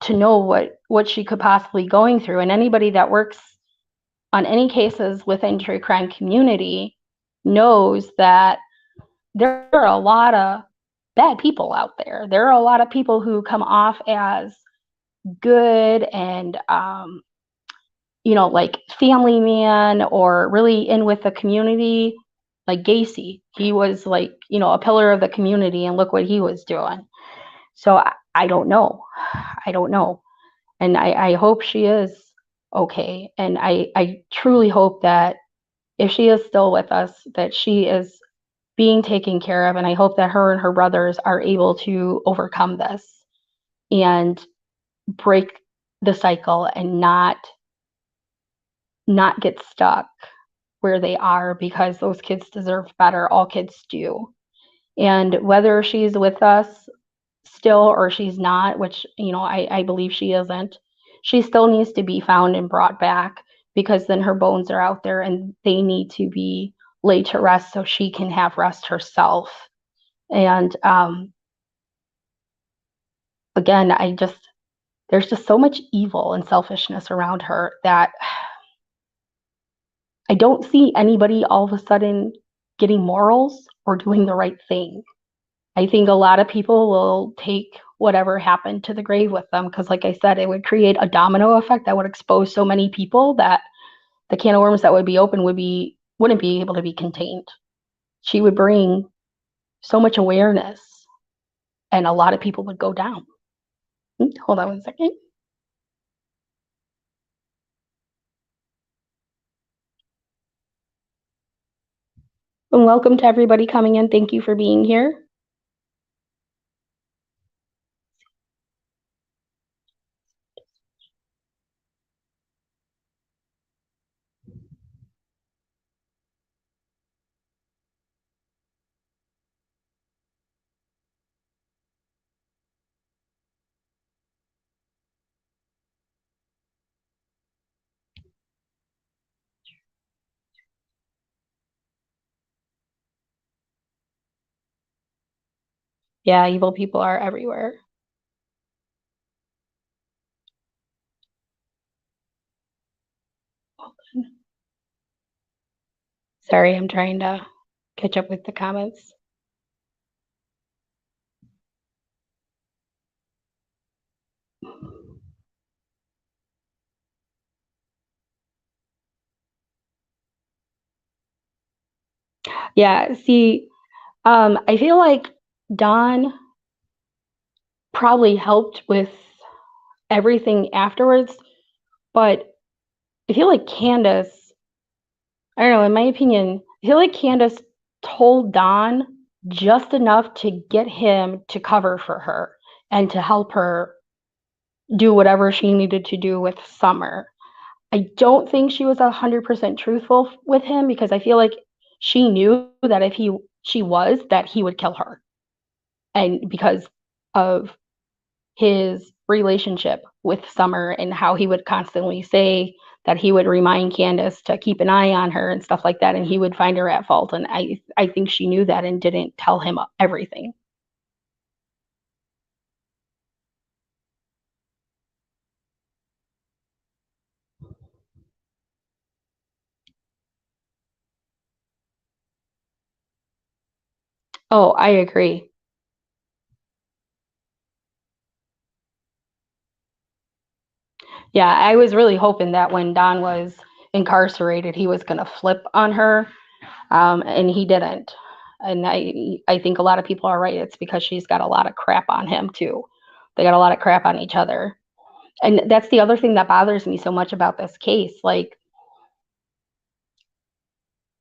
know what she could possibly going through. And anybody that works on any cases within true crime community knows that there are a lot of bad people out there. There are a lot of people who come off as good and like family man or really in with the community. Like Gacy, he was like, a pillar of the community, and look what he was doing. So I don't know. And I hope she is okay. And I truly hope that if she is still with us, that she is being taken care of. And I hope that her and her brothers are able to overcome this and break the cycle and not get stuck where they are, because those kids deserve better. All kids do. And whether she's with us still or she's not, which, I believe she isn't, she still needs to be found and brought back, because then her bones are out there and they need to be laid to rest so she can have rest herself. And again, there's just so much evil and selfishness around her that I don't see anybody all of a sudden getting morals or doing the right thing. I think a lot of people will take whatever happened to the grave with them, because like I said, it would create a domino effect that would expose so many people that the can of worms that would be open wouldn't be able to be contained. She would bring so much awareness and a lot of people would go down. Hold on one second. And welcome to everybody coming in. Thank you for being here. Yeah, evil people are everywhere. Sorry, I'm trying to catch up with the comments. Yeah, see, I feel like Dawn probably helped with everything afterwards, but I feel like Candace, I don't know, in my opinion, I feel like Candace told Dawn just enough to get him to cover for her and to help her do whatever she needed to do with Summer. I don't think she was 100% truthful with him, because I feel like she knew that if she was, that he would kill her. And because of his relationship with Summer and how he would constantly say that he would remind Candace to keep an eye on her and stuff like that, and he would find her at fault. And I think she knew that and didn't tell him everything. Oh, I agree. Yeah, I was really hoping that when Don was incarcerated, he was going to flip on her, and he didn't. And I think a lot of people are right. It's because she's got a lot of crap on him too. They got a lot of crap on each other. And that's the other thing that bothers me so much about this case. Like,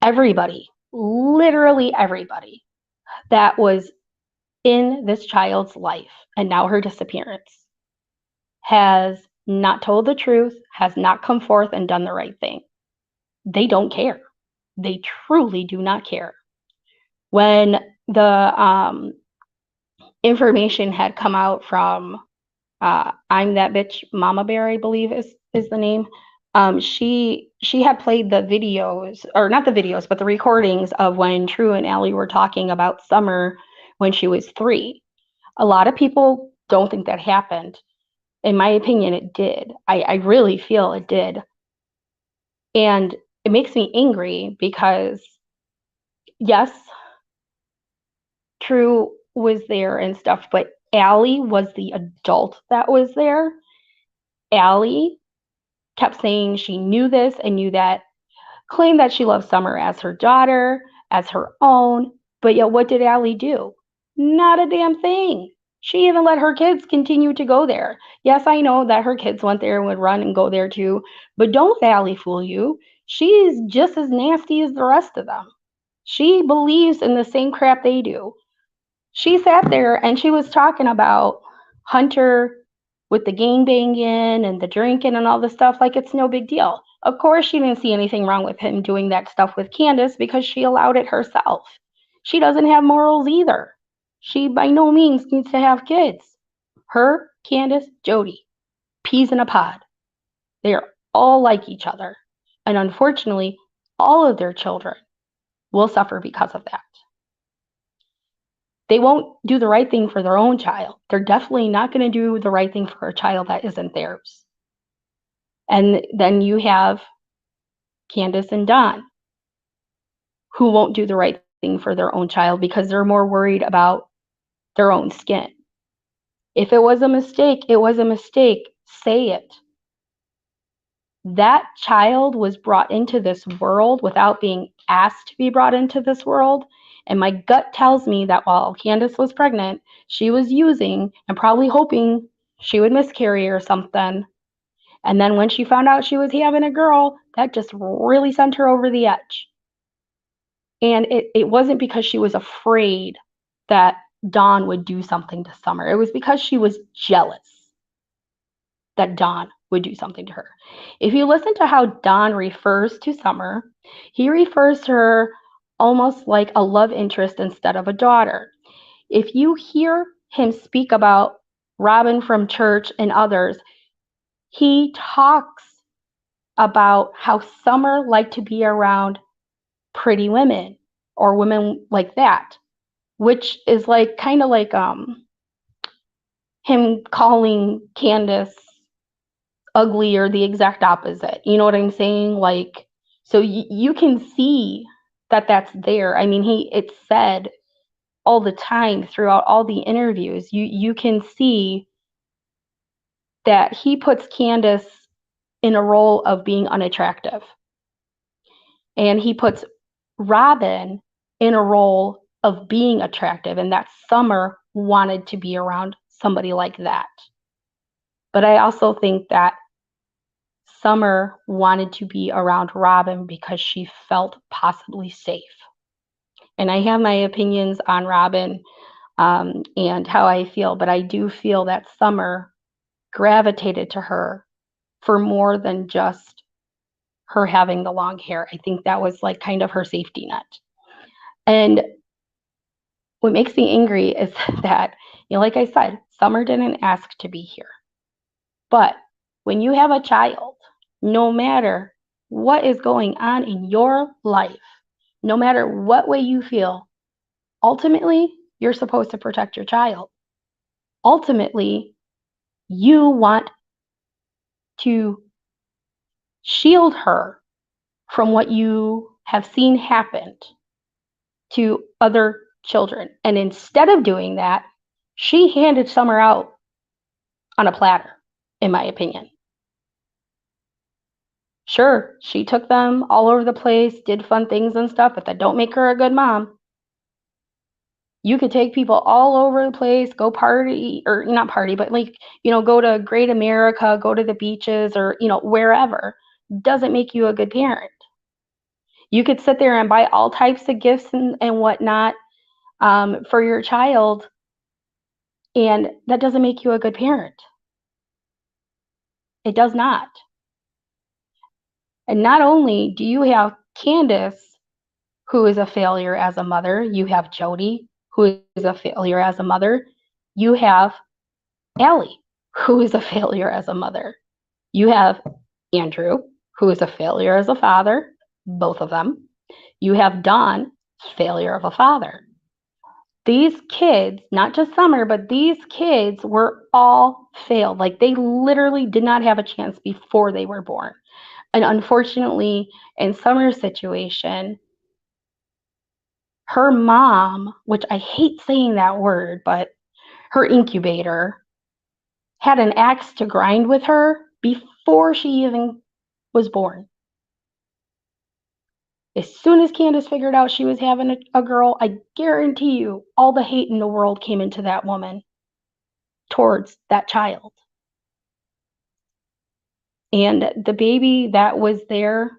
everybody, literally everybody that was in this child's life and now her disappearance has not told the truth, has not come forth and done the right thing. They don't care. They truly do not care. When the information had come out from I'm That Bitch Mama Bear, I believe is the name. She had played the videos, or not the videos, but the recordings of when True and Allie were talking about Summer when she was 3. A lot of people don't think that happened. In my opinion, it did. I really feel it did. And it makes me angry because, yes, True was there and stuff, but Allie was the adult that was there. Allie kept saying she knew this and knew that, claimed that she loved Summer as her daughter, as her own, but yet what did Allie do? Not a damn thing. She even let her kids continue to go there. Yes, I know that her kids went there and would run and go there too, but don't Allie fool you. She's just as nasty as the rest of them. She believes in the same crap they do. She sat there and she was talking about Hunter with the gangbanging and the drinking and all the stuff like it's no big deal. Of course, she didn't see anything wrong with him doing that stuff with Candace because she allowed it herself. She doesn't have morals either. She by no means needs to have kids. Her, Candace, Jody, peas in a pod. They are all like each other. And unfortunately, all of their children will suffer because of that. They won't do the right thing for their own child. They're definitely not going to do the right thing for a child that isn't theirs. And then you have Candace and Don, who won't do the right thing for their own child because they're more worried about their own skin. If it was a mistake, it was a mistake. Say it. That child was brought into this world without being asked to be brought into this world. And my gut tells me that while Candace was pregnant, she was using and probably hoping she would miscarry or something. And then when she found out she was having a girl, that just really sent her over the edge. And it wasn't because she was afraid that Dawn would do something to Summer. It was because she was jealous that Dawn would do something to her. If you listen to how Dawn refers to Summer, he refers to her almost like a love interest instead of a daughter. If you hear him speak about Robin from church and others, he talks about how Summer liked to be around pretty women or women like that, which is like kind of like him calling Candace ugly or the exact opposite. You know what I'm saying? Like, so you can see that that's there. I mean, it's said all the time throughout all the interviews. You can see that he puts Candace in a role of being unattractive. And he puts Robin in a role of being attractive, and that Summer wanted to be around somebody like that. But I also think that Summer wanted to be around Robin because she felt possibly safe. And I have my opinions on Robin and how I feel, but I do feel that Summer gravitated to her for more than just her having the long hair. I think that was like kind of her safety net. And what makes me angry is that, like I said, Summer didn't ask to be here. But when you have a child, no matter what is going on in your life, no matter what way you feel, ultimately, you're supposed to protect your child. Ultimately, you want to shield her from what you have seen happen to other children. And instead of doing that, she handed Summer out on a platter, in my opinion. Sure, she took them all over the place, did fun things and stuff, but that don't make her a good mom. You could take people all over the place, go party, or not party, but like, go to Great America, go to the beaches, or, wherever. Doesn't make you a good parent. You could sit there and buy all types of gifts and whatnot for your child, and that doesn't make you a good parent. It does not. And not only do you have Candace, who is a failure as a mother, you have Jody, who is a failure as a mother, you have Allie, who is a failure as a mother, you have Andrew, who is a failure as a father, both of them. You have Don, failure of a father. These kids, not just Summer, but these kids were all failed. Like, they literally did not have a chance before they were born. And unfortunately, in Summer's situation, her mom, which I hate saying that word, but her incubator, had an axe to grind with her before she even was born. As soon as Candace figured out she was having a girl, I guarantee you all the hate in the world came into that woman towards that child. And the baby that was there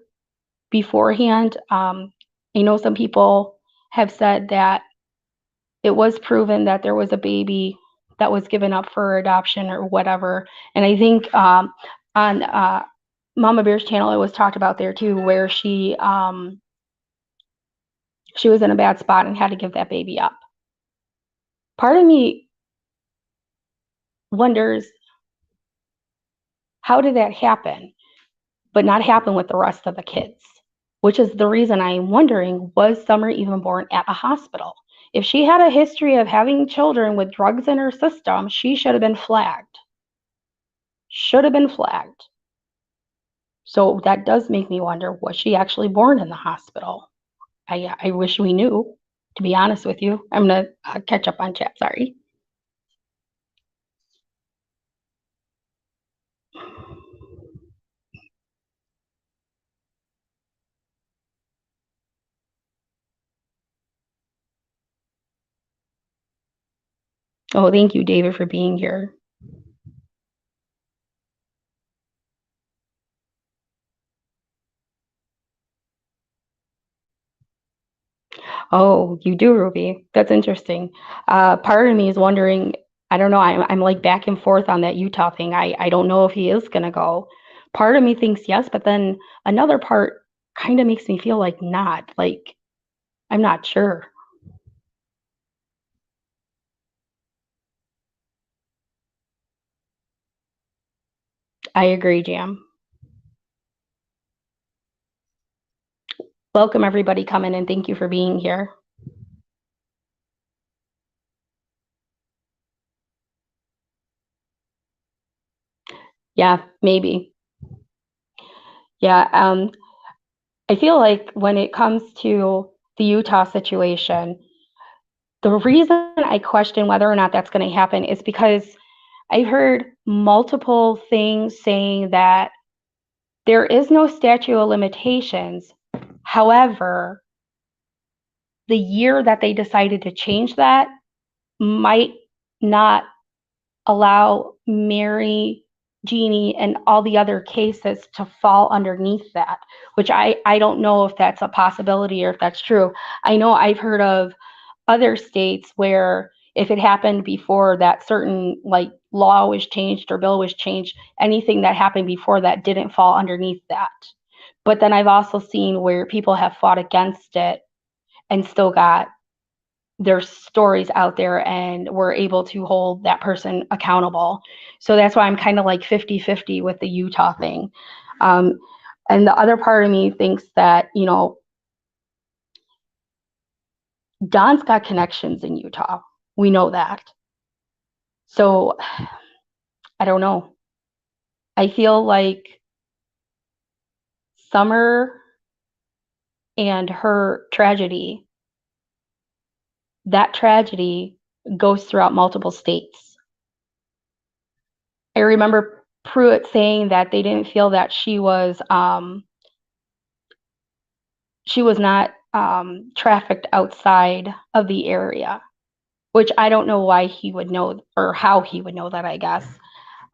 beforehand, I know some people have said that it was proven that there was a baby that was given up for adoption or whatever. And I think on Mama Bear's channel, it was talked about there too, where she was in a bad spot and had to give that baby up. Part of me wonders, how did that happen, but not happen with the rest of the kids? Which is the reason I'm wondering, was Summer even born at a hospital? If she had a history of having children with drugs in her system, she should have been flagged. Should have been flagged. So that does make me wonder, was she actually born in the hospital? I wish we knew, to be honest with you. I'm going to catch up on chat, sorry. Oh, thank you, David, for being here. Oh, you do, Ruby. That's interesting. Part of me is wondering, I don't know, I'm like back and forth on that Utah thing. I don't know if he is going to go. Part of me thinks yes, but then another part kind of makes me feel like not. Like, I'm not sure. I agree, Jam. Welcome, everybody coming, and thank you for being here. Yeah, maybe. Yeah, I feel like when it comes to the Utah situation, the reason I question whether or not that's going to happen is because I've heard multiple things saying that there is no statute of limitations. However, the year that they decided to change that might not allow Mary, Jeannie, and all the other cases to fall underneath that, which I don't know if that's a possibility or if that's true. I know I've heard of other states where if it happened before that certain like law was changed or bill was changed, anything that happened before that didn't fall underneath that. But then I've also seen where people have fought against it and still got their stories out there and were able to hold that person accountable. So that's why I'm kind of like 50-50 with the Utah thing. And the other part of me thinks that, Don's got connections in Utah. We know that. So I don't know. I feel like Summer and her tragedy, that tragedy goes throughout multiple states. I remember Pruitt saying that they didn't feel that she was not trafficked outside of the area. which I don't know why he would know or how he would know that, I guess.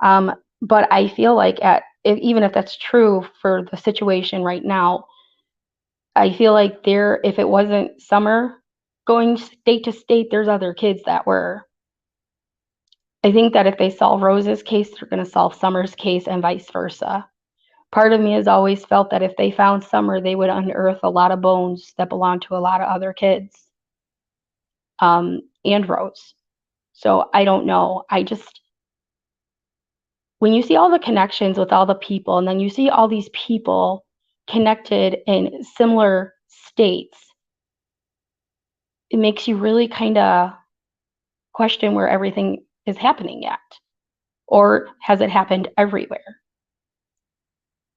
But I feel like even if that's true for the situation right now, I feel like if it wasn't Summer going state to state, there's other kids that were. I think that if they solve Rose's case, they're going to solve Summer's case and vice versa. Part of me has always felt that if they found Summer, they would unearth a lot of bones that belong to a lot of other kids, and Rose. So I don't know. When you see all the connections with all the people, and then you see all these people connected in similar states, it makes you really kind of question where everything is happening at. Or has it happened everywhere?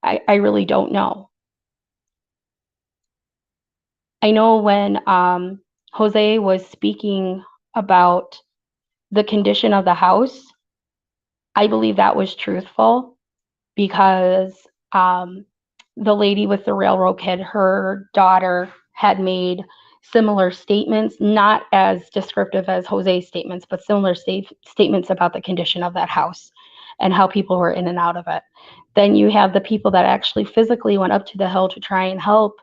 I really don't know. I know when Jose was speaking about the condition of the house, I believe that was truthful because the lady with the railroad kid, her daughter had made similar statements, not as descriptive as Jose's statements, but similar statements about the condition of that house and how people were in and out of it. Then you have the people that actually physically went up to the hill to try and help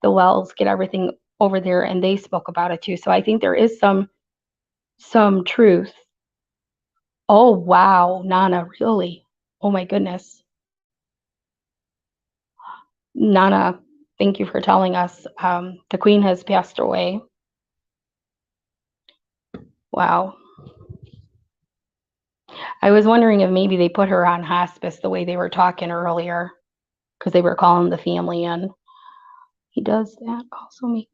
the Wells get everything over there, and they spoke about it too. So I think there is some truth. Oh wow, Nana, really? Oh my goodness. Nana, thank you for telling us. The Queen has passed away. Wow. I was wondering if maybe they put her on hospice the way they were talking earlier, because they were calling the family in. He does that also make.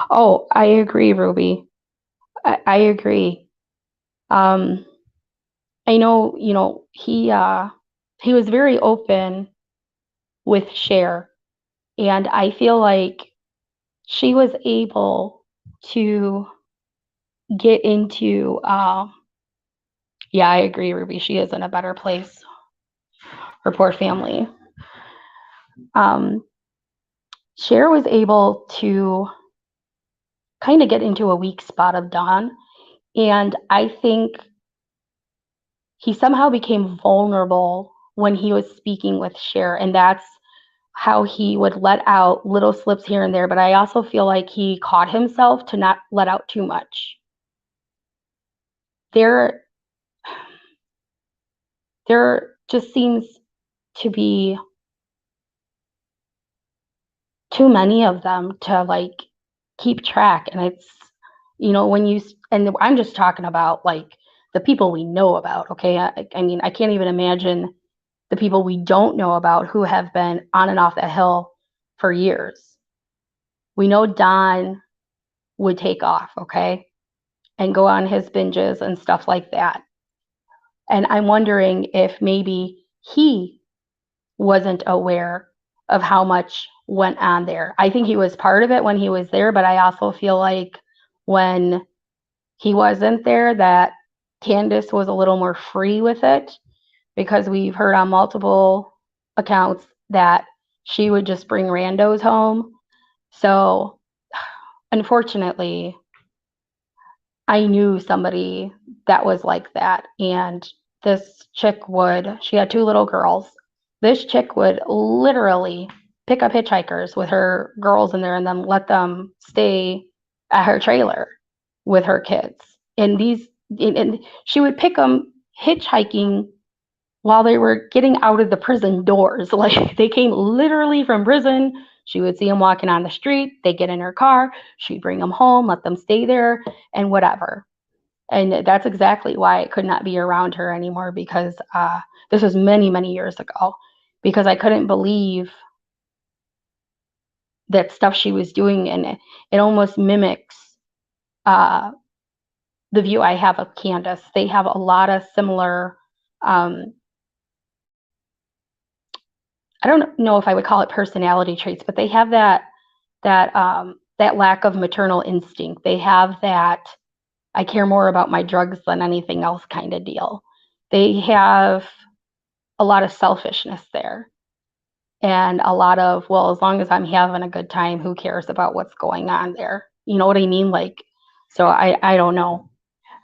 Oh, I agree, Ruby. I agree. I know, he was very open with Cher, and I feel like she was able to get into. Yeah, I agree, Ruby. She is in a better place. Her poor family. Cher was able to kind of get into a weak spot of Don, and I think he somehow became vulnerable when he was speaking with Cher, and that's how he would let out little slips here and there. But I also feel like he caught himself to not let out too much. There just seems to be too many of them to like keep track, and it's and I'm just talking about like the people we know about. Okay, I mean, I can't even imagine the people we don't know about who have been on and off that hill for years. We know Don would take off, okay, and go on his binges and stuff like that. And I'm wondering if maybe he wasn't aware of how much went on there. I think he was part of it when he was there, but I also feel like when he wasn't there, that Candace was a little more free with it, because we've heard on multiple accounts that she would just bring randos home. So unfortunately, I knew somebody that was like that. And this chick she had two little girls. This chick would literally pick up hitchhikers with her girls in there and then let them stay at her trailer with her kids. And she would pick them hitchhiking while they were getting out of the prison doors. Like, they came literally from prison. She would see them walking on the street. They get in her car. She'd bring them home, let them stay there, and whatever. And that's exactly why I could not be around her anymore, because this was many, many years ago, because I couldn't believe that stuff she was doing. And it almost mimics the view I have of Candace. They have a lot of similar, I don't know if I would call it personality traits, but they have that lack of maternal instinct. They have that I care more about my drugs than anything else kind of deal. They have a lot of selfishness there, and a lot of, well, as long as I'm having a good time, who cares about what's going on there? You know what I mean? Like, So I don't know.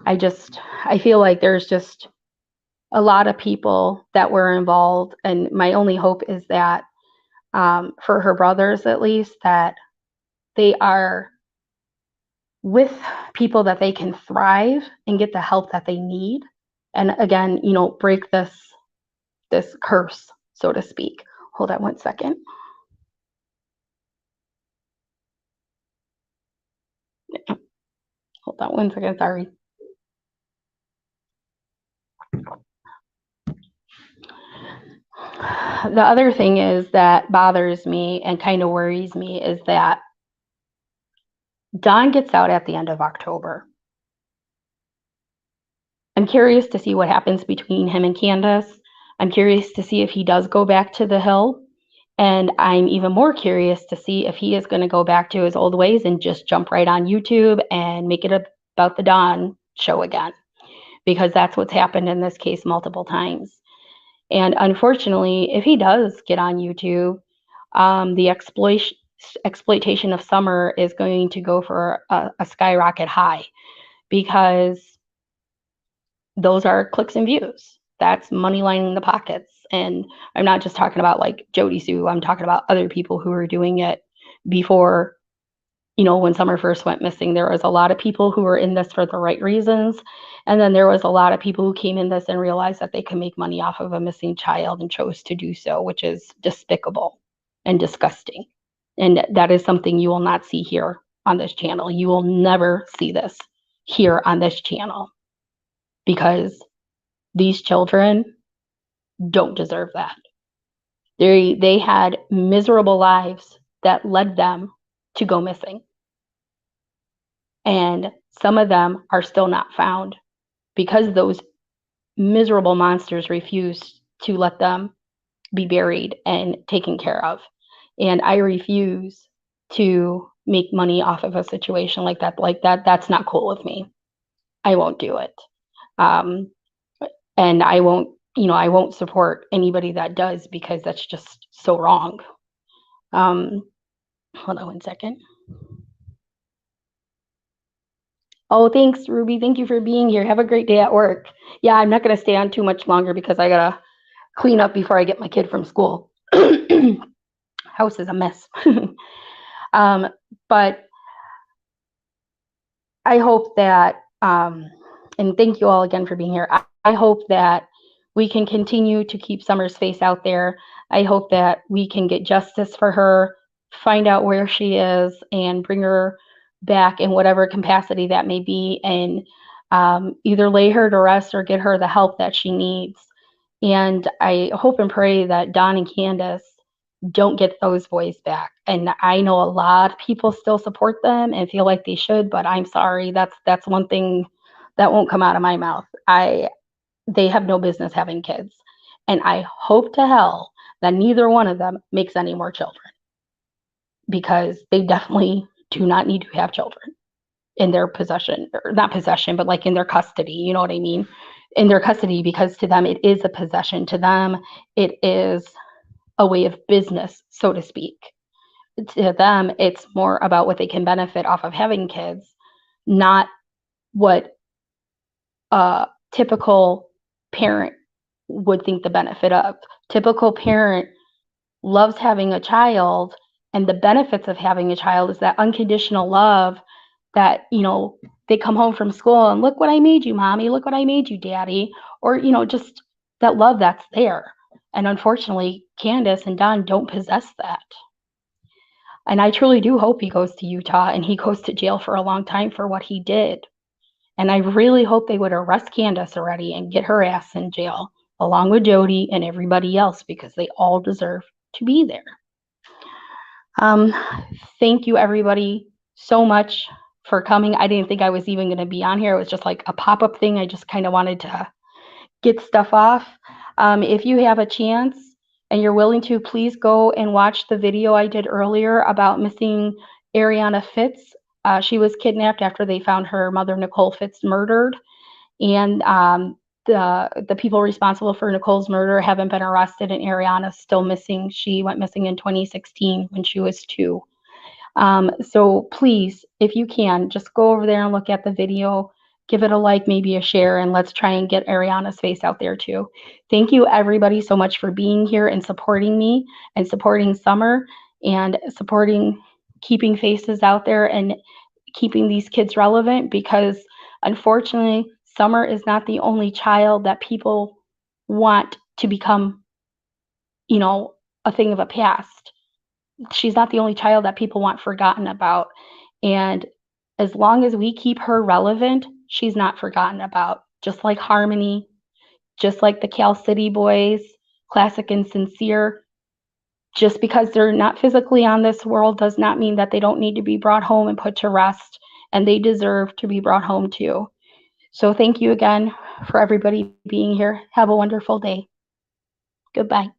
I feel like there's just a lot of people that were involved, and my only hope is that for her brothers at least, that they are with people that they can thrive and get the help that they need, and again, break this curse, so to speak. Hold on one second. Hold on one second, sorry. The other thing is that bothers me and kind of worries me is that Don gets out at the end of October. I'm curious to see what happens between him and Candace. I'm curious to see if he does go back to the Hill. And I'm even more curious to see if he is going to go back to his old ways and just jump right on YouTube and make it about the Don show again. Because that's what's happened in this case multiple times. And unfortunately, if he does get on YouTube, the exploitation of summer is going to go for a skyrocket high, because those are clicks and views. That's money lining the pockets. And I'm not just talking about like Jody Sue. I'm talking about other people who were doing it before, when Summer first went missing. There was a lot of people who were in this for the right reasons. And then there was a lot of people who came in this and realized that they could make money off of a missing child and chose to do so, which is despicable and disgusting. And that is something you will not see here on this channel. You will never see this here on this channel, because these children don't deserve that. They had miserable lives that led them to go missing. And some of them are still not found because those miserable monsters refuse to let them be buried and taken care of. And I refuse to make money off of a situation like that. That's not cool with me. I won't do it. And I won't support anybody that does, because that's just so wrong. Hold on one second. Oh, thanks, Ruby. Thank you for being here. Have a great day at work. Yeah, I'm not going to stay on too much longer because I got to clean up before I get my kid from school. House is a mess. But I hope that, and thank you all again for being here. I hope that we can continue to keep Summer's face out there. I hope that we can get justice for her, find out where she is, and bring her back in whatever capacity that may be, and either lay her to rest or get her the help that she needs. And I hope and pray that Don and Candace don't get those boys back. And I know a lot of people still support them and feel like they should, but I'm sorry, that's one thing that won't come out of my mouth. They have no business having kids. And I hope to hell that neither one of them makes any more children, because they definitely do not need to have children in their possession, or not possession, but like in their custody. You know what I mean? In their custody, because to them it is a possession. To them, it is a way of business, so to speak. To them, it's more about what they can benefit off of having kids, not what a typical parent would think the benefit of. Typical parent loves having a child, and the benefits of having a child is that unconditional love that, they come home from school and look what I made you, mommy, look what I made you, daddy, or, just that love that's there. And unfortunately, Candace and Don don't possess that. And I truly do hope he goes to Utah and he goes to jail for a long time for what he did. And I really hope they would arrest Candace already and get her ass in jail, along with Jody and everybody else, because they all deserve to be there. Thank you, everybody, so much for coming. I didn't think I was even going to be on here. It was just like a pop-up thing. I just kind of wanted to get stuff off. If you have a chance and you're willing to, please go and watch the video I did earlier about missing Ariana Fitz. She was kidnapped after they found her mother, Nicole Fitz, murdered. And the people responsible for Nicole's murder haven't been arrested, and Ariana's still missing. She went missing in 2016 when she was 2. So please, if you can, just go over there and look at the video, give it a like, maybe a share, and let's try and get Ariana's face out there too. Thank you everybody so much for being here and supporting me and supporting Summer and supporting keeping faces out there and keeping these kids relevant, because unfortunately, Summer is not the only child that people want to become, a thing of a past. She's not the only child that people want forgotten about. And as long as we keep her relevant, she's not forgotten about. Just like Harmony, just like the Cal City boys, Classic and Sincere. Just because they're not physically on this world does not mean that they don't need to be brought home and put to rest, and they deserve to be brought home too. So thank you again for everybody being here. Have a wonderful day. Goodbye.